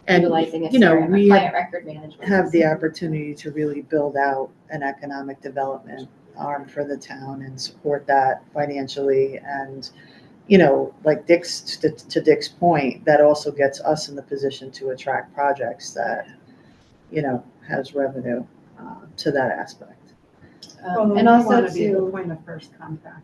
and, utilizing a you know, CRM, a we client record management. have the system. opportunity to really build out an economic development arm for the town and support that financially. And, like to Dick's point, that also gets us in the position to attract projects that, has revenue to that aspect. Well, And we also want to be the to, point of first contact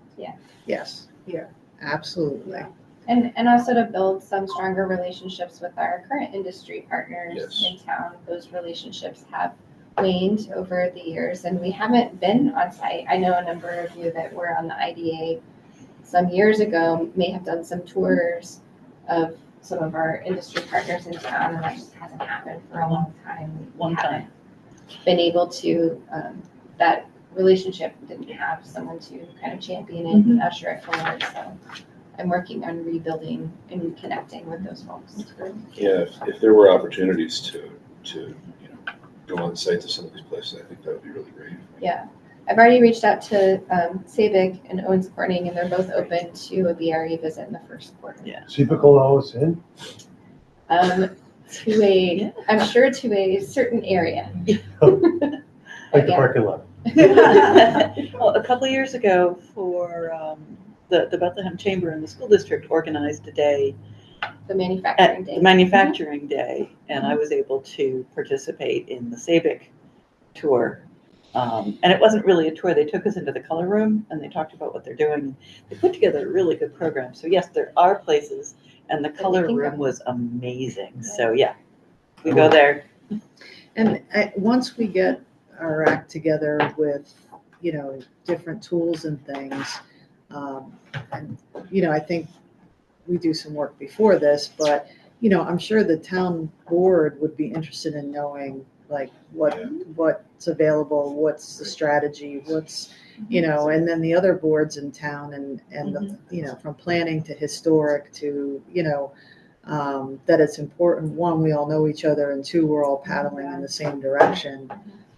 Yes, here. absolutely. and also to build some stronger relationships with our current industry partners Yes. in town. Those relationships have waned over the years, and we haven't been on site. I know a number of you that were on the IDA some years ago may have done some tours of some of our industry partners in town, and that just hasn't happened for a long time. We One time. haven't been able to, that relationship didn't have someone to kind of champion it and usher it forward. So I'm working on rebuilding and reconnecting with those folks. Yeah, if there were opportunities to go on site to some of these places, I think that would be really great. Yeah. I've already reached out to Sabig and Owens Corning, and they're both open to a BRE visit in the first quarter. Yeah. Seebic allow us in? To a, I'm sure to a certain area. Like the Yeah. parking lot. Well, a couple of years ago, for the Bethlehem Chamber and the school district organized a day, The manufacturing day. the manufacturing day, and I was able to participate in the Sabic tour. And it wasn't really a tour. They took us into the color room and they talked about what they're doing. They put together a really good program. So yes, there are places, and the color room was amazing. So yeah, we go there. And once we get our act together with, different tools and things, and, I think we do some work before this, but, I'm sure the town board would be interested in knowing like what's available, what's the strategy, what's, and then the other boards in town and from planning to historic to, that it's important. One, we all know each other, and two, we're all paddling in the same direction.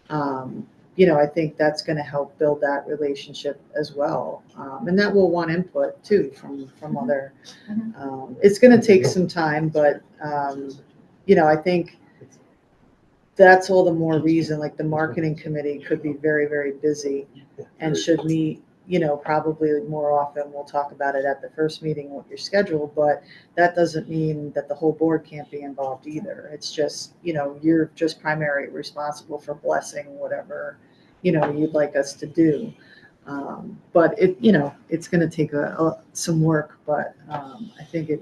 I think that's going to help build that relationship as well. And that will want input too from other, it's going to take some time, but, I think that's all the more reason, like the marketing committee could be very, very busy and should meet, probably more often. We'll talk about it at the first meeting, what your schedule, but that doesn't mean that the whole board can't be involved either. It's just, you're just primarily responsible for blessing whatever, you'd like us to do. But it's going to take some work, but I think it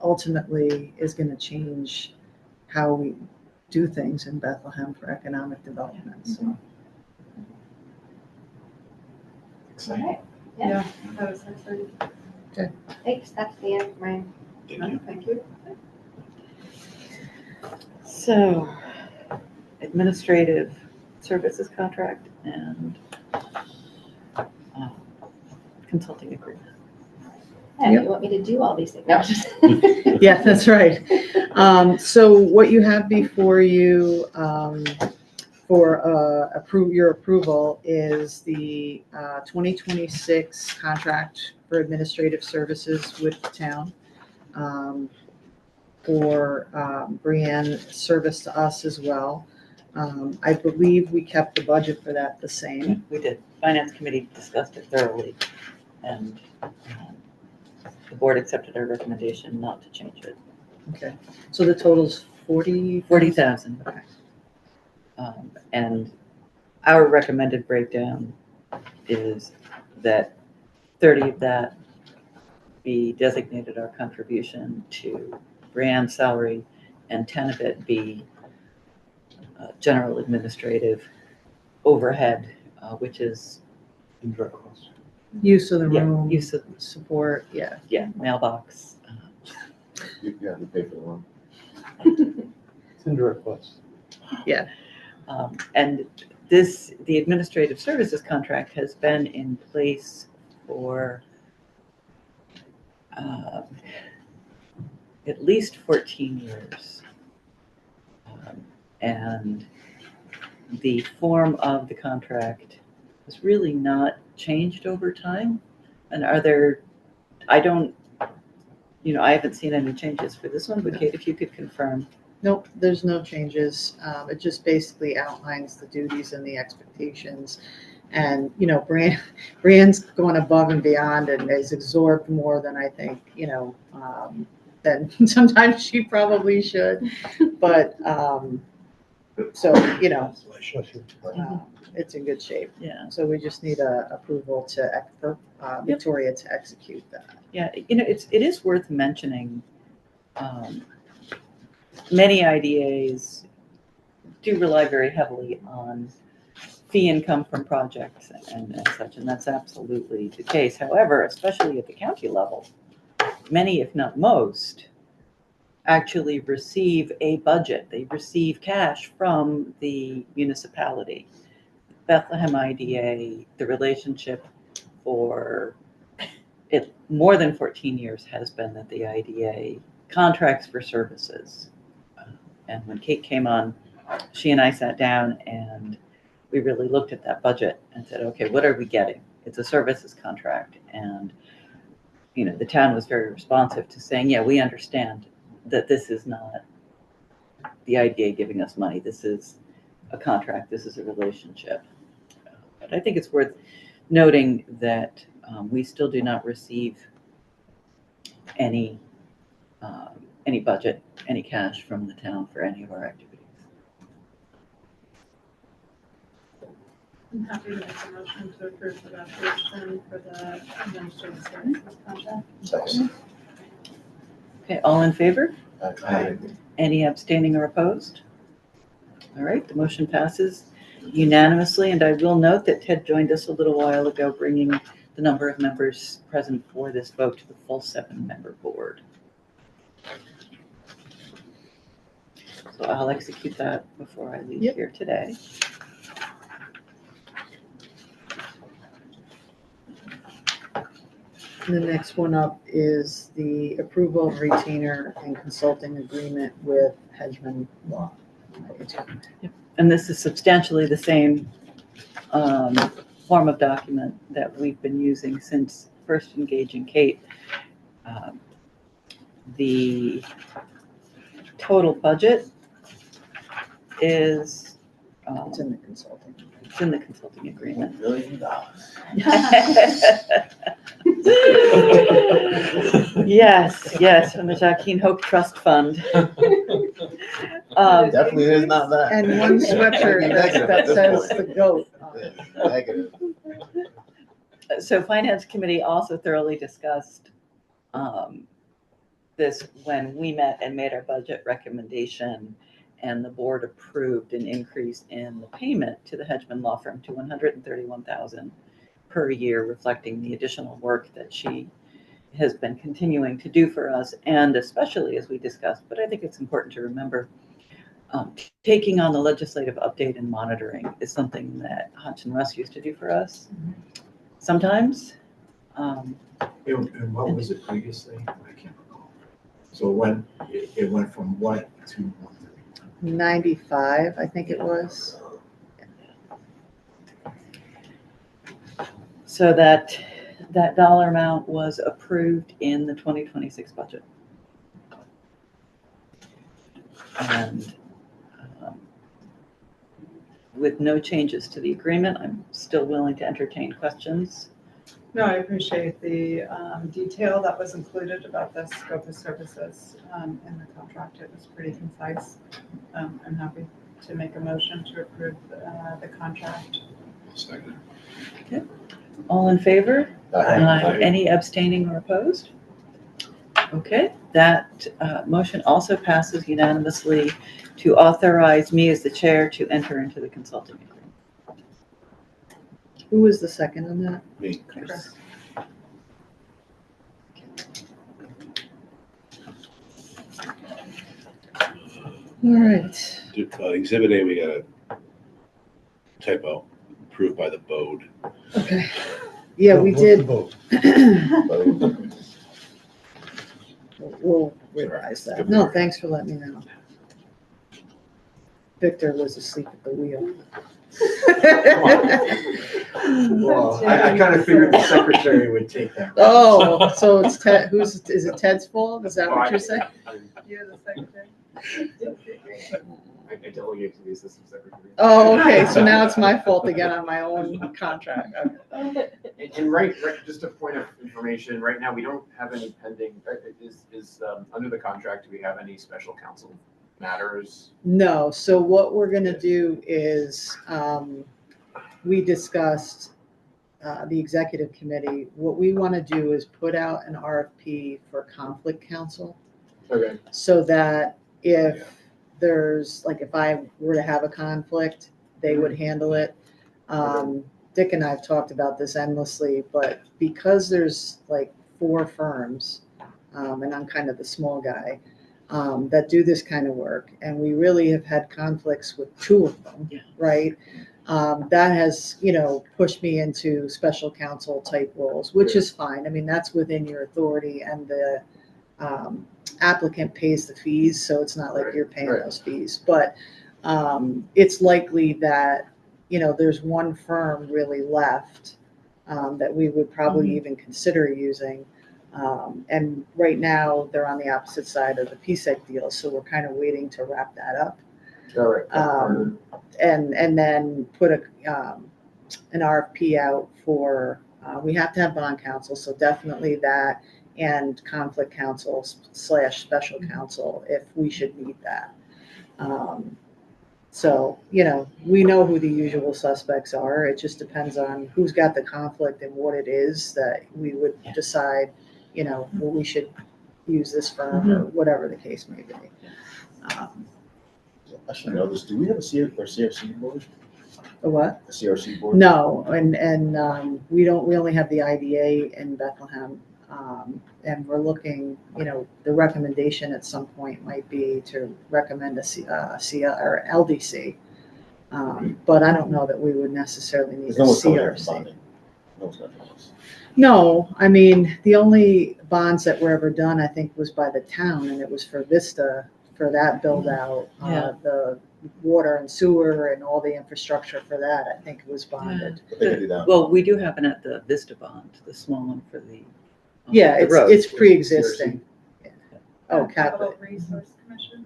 ultimately is going to change how we do things in Bethlehem for economic development. So. All right. Yeah, that was exciting. Thanks. That's the end of mine. Thank you. So, administrative services contract and consulting agreement. Yeah, you want me to do all these things? No, just Yeah, that's right. So what you have before you for your approval is the 2026 contract for administrative services with the town for Brianne's service to us as well. I believe we kept the budget for that the same. We did. Finance committee discussed it thoroughly, and the board accepted our recommendation not to change it. Okay, so the total's 40,000. 40,000. Okay. And our recommended breakdown is that 30 of that be designated our contribution to Brianne's salary, and 10 of it be general administrative overhead, which is Indirect costs. Use of the room, use of support, yeah. mailbox. Yeah, you pay for the loan. It's indirect costs. And the administrative services contract has been in place for at least 14 years. And the form of the contract has really not changed over time. And I haven't seen any changes for this one, but Kate, if you could confirm. Nope, there's no changes. It just basically outlines the duties and the expectations. And, Brianne's going above and beyond and has absorbed more than I think, than sometimes she probably should. But, so, it's in good shape. Yeah. So we just need approval for Victoria to execute that. Yeah, it is worth mentioning, many IDAs do rely very heavily on fee income from projects and such, and that's absolutely the case. However, especially at the county level, many, if not most, actually receive a budget. They receive cash from the municipality. Bethlehem IDA, the relationship for it more than 14 years has been that the IDA contracts for services. And when Kate came on, she and I sat down and we really looked at that budget and said, okay, what are we getting? It's a services contract. And, you know, the town was very responsive to saying, yeah, we understand that this is not the IDA giving us money. This is a contract. This is a relationship. But I think it's worth noting that we still do not receive any budget, any cash from the town for any of our activities. I'm happy to make a motion to approve the resolution for the administrative services contract. Second. Okay, all in favor? Aye. Any abstaining or opposed? All right, the motion passes unanimously, and I will note that Ted joined us a little while ago, bringing the number of members present for this vote to the full 7-member board. So I'll execute that before I leave here today. And the next one up is the approval of retainer and consulting agreement with Hedgeman Law. And this is substantially the same form of document that we've been using since first engaging Kate. The total budget is It's in the consulting. it's in the consulting agreement. $1 million. Yes, from the Joaquin Hope Trust Fund. Definitely is not that. And one sweatshirt that says the goat on it. Negative. So Finance Committee also thoroughly discussed this when we met and made our budget recommendation, and the board approved an increase in the payment to the Hedgeman Law Firm to $131,000 per year, reflecting the additional work that she has been continuing to do for us, and especially as we discussed, but I think it's important to remember, taking on the legislative update and monitoring is something that Hutch and Russ used to do for us. Sometimes. And what was it previously? I can't recall. So when it went from what to what? 95, I think it was. So that dollar amount was approved in the 2026 budget. And with no changes to the agreement, I'm still willing to entertain questions. No, I appreciate the detail that was included about the scope of services in the contract. It was pretty concise. I'm happy to make a motion to approve the contract. Second. Okay. All in favor? Aye. Any abstaining or opposed? Okay, that motion also passes unanimously to authorize me as the chair to enter into the consulting agreement. Who was the second on that? Me. Chris. All right. Exhibit A, we got a typo, approved by the BOD. Okay. Yeah, we did. We'll revise that. No, thanks for letting me know. Victor was asleep at the wheel. Well, I kind of figured the secretary would take that. Oh, so it's Ted, is it Ted's fault? Is that what you're saying? You're the secretary. I delegate to the assistant secretary. Oh, okay, so now it's my fault again on my own contract. Okay. And right, just a point of information, right now, we don't have any pending, under the contract, do we have any special counsel matters? No, so what we're gonna do is, we discussed, the executive committee, what we wanna do is put out an RFP for conflict counsel. Okay. So that if there's, like, if I were to have a conflict, they would handle it. Dick and I have talked about this endlessly, but because there's like 4 firms, and I'm kind of the small guy, that do this kind of work, and we really have had conflicts with 2 of them, right? That has, pushed me into special counsel type roles, which is fine. I mean, that's within your authority, and the applicant pays the fees, so it's not like you're paying Right. those fees. But it's likely that, there's one firm really left that we would probably even consider using. And right now, they're on the opposite side of the PSEC deal, so we're kind of waiting to wrap that up. All right. And then put an RFP out for, we have to have bond counsel, so definitely that, and conflict counsel / special counsel if we should need that. So, we know who the usual suspects are. It just depends on who's got the conflict and what it is that we would decide, well, we should use this firm or whatever the case may be. I should know this. Do we have a CRC board? The what? A CRC board? No, and we only have the IDA in Bethlehem. And we're looking, the recommendation at some point might be to recommend a CL or LDC. But I don't know that we would necessarily need a CRC. No, I mean, the only bonds that were ever done, I think, was by the town, and it was for Vista, for that build out, the water and sewer and all the infrastructure for that, I think it was bonded. Well, we do have it at the Vista bond, the small one for the. Yeah, the road. it's pre-existing. Yeah. Oh, Capital capital. Resource Commission.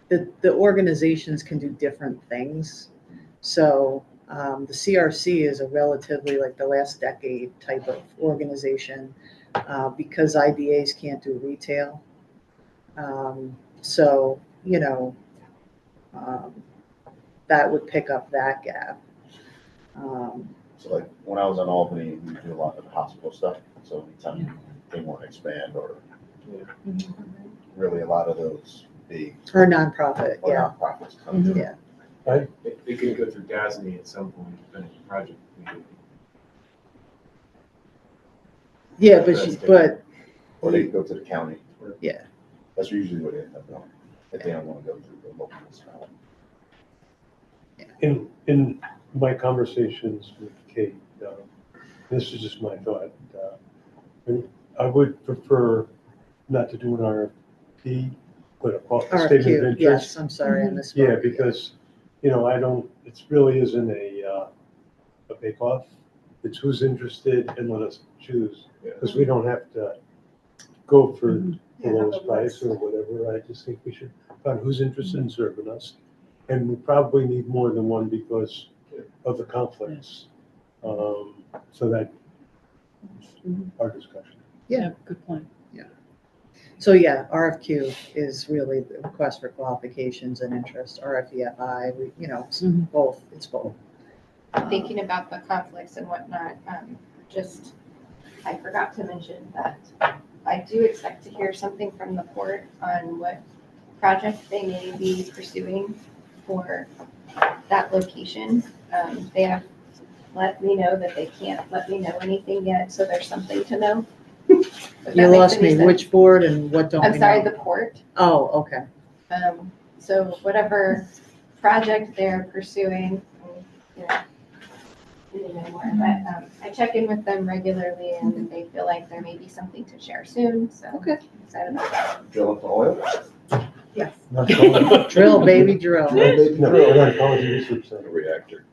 The organizations can do different things. So the CRC is a relatively like the last decade type of organization because IDAs can't do retail. So, that would pick up that gap. So like when I was in Albany, we do a lot of the hospital stuff. So anytime they want to expand or really a lot of those big. Or nonprofit, yeah. Nonprofits come to. Yeah. It could go through DASNY at some point, depending on the project. Yeah, but. Or they go to the county. Yeah. That's usually what they end up doing, if they don't want to go through the local municipality. In my conversations with Kate, this is just my thought. I would prefer not to do an RFP, but a statement of RFQ, interest. yes, I'm sorry, I misspoke. Yeah, because, it really isn't a bake-off. It's who's interested and let us choose, because we don't have to go for the lowest price or whatever. I just think we should find who's interested in serving us. And we probably need more than one because of the conflicts. So that our discussion. Yeah, good point. Yeah. So yeah, RFQ is really the request for qualifications and interest. RFEFI, it's both. It's both. Thinking about the conflicts and whatnot, I forgot to mention that I do expect to hear something from the port on what project they may be pursuing for that location. They have let me know that they can't let me know anything yet, so there's something to know. You lost me. Which board and what don't we know? I'm sorry, the port. Oh, okay. So whatever project they're pursuing, but I check in with them regularly, and they feel like there may be something to share soon. So Okay. excited about that. Drilling for oil? Yes. Drill, baby, drill. A reactor.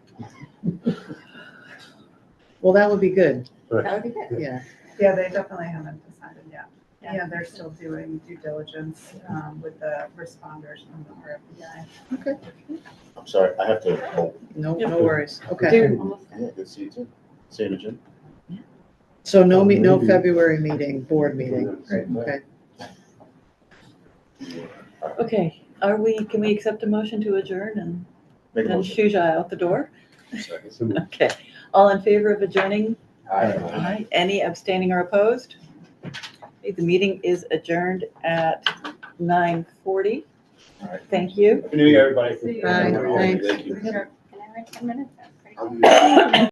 Well, that would be good. That would be good. Yeah. Yeah, they definitely haven't decided yet. Yeah. Yeah, they're still doing due diligence with the responders from the RFPI. Okay. I'm sorry, I have to hold. No worries. Okay. Dude. Almost done. Yeah, good to see you too. Same as Jim. So no February meeting, board meeting. Okay. Okay, can we accept a motion to adjourn and Make a then motion. Shuja out the door? Second. Okay, all in favor of adjourning? Aye. Aye. Any abstaining or opposed? Okay, the meeting is adjourned at 9:40. All right. Thank you. Happy New Year, everybody. See you. Bye. Thanks. Thank you. Can I write 10 minutes? That's pretty I'll cool. do that.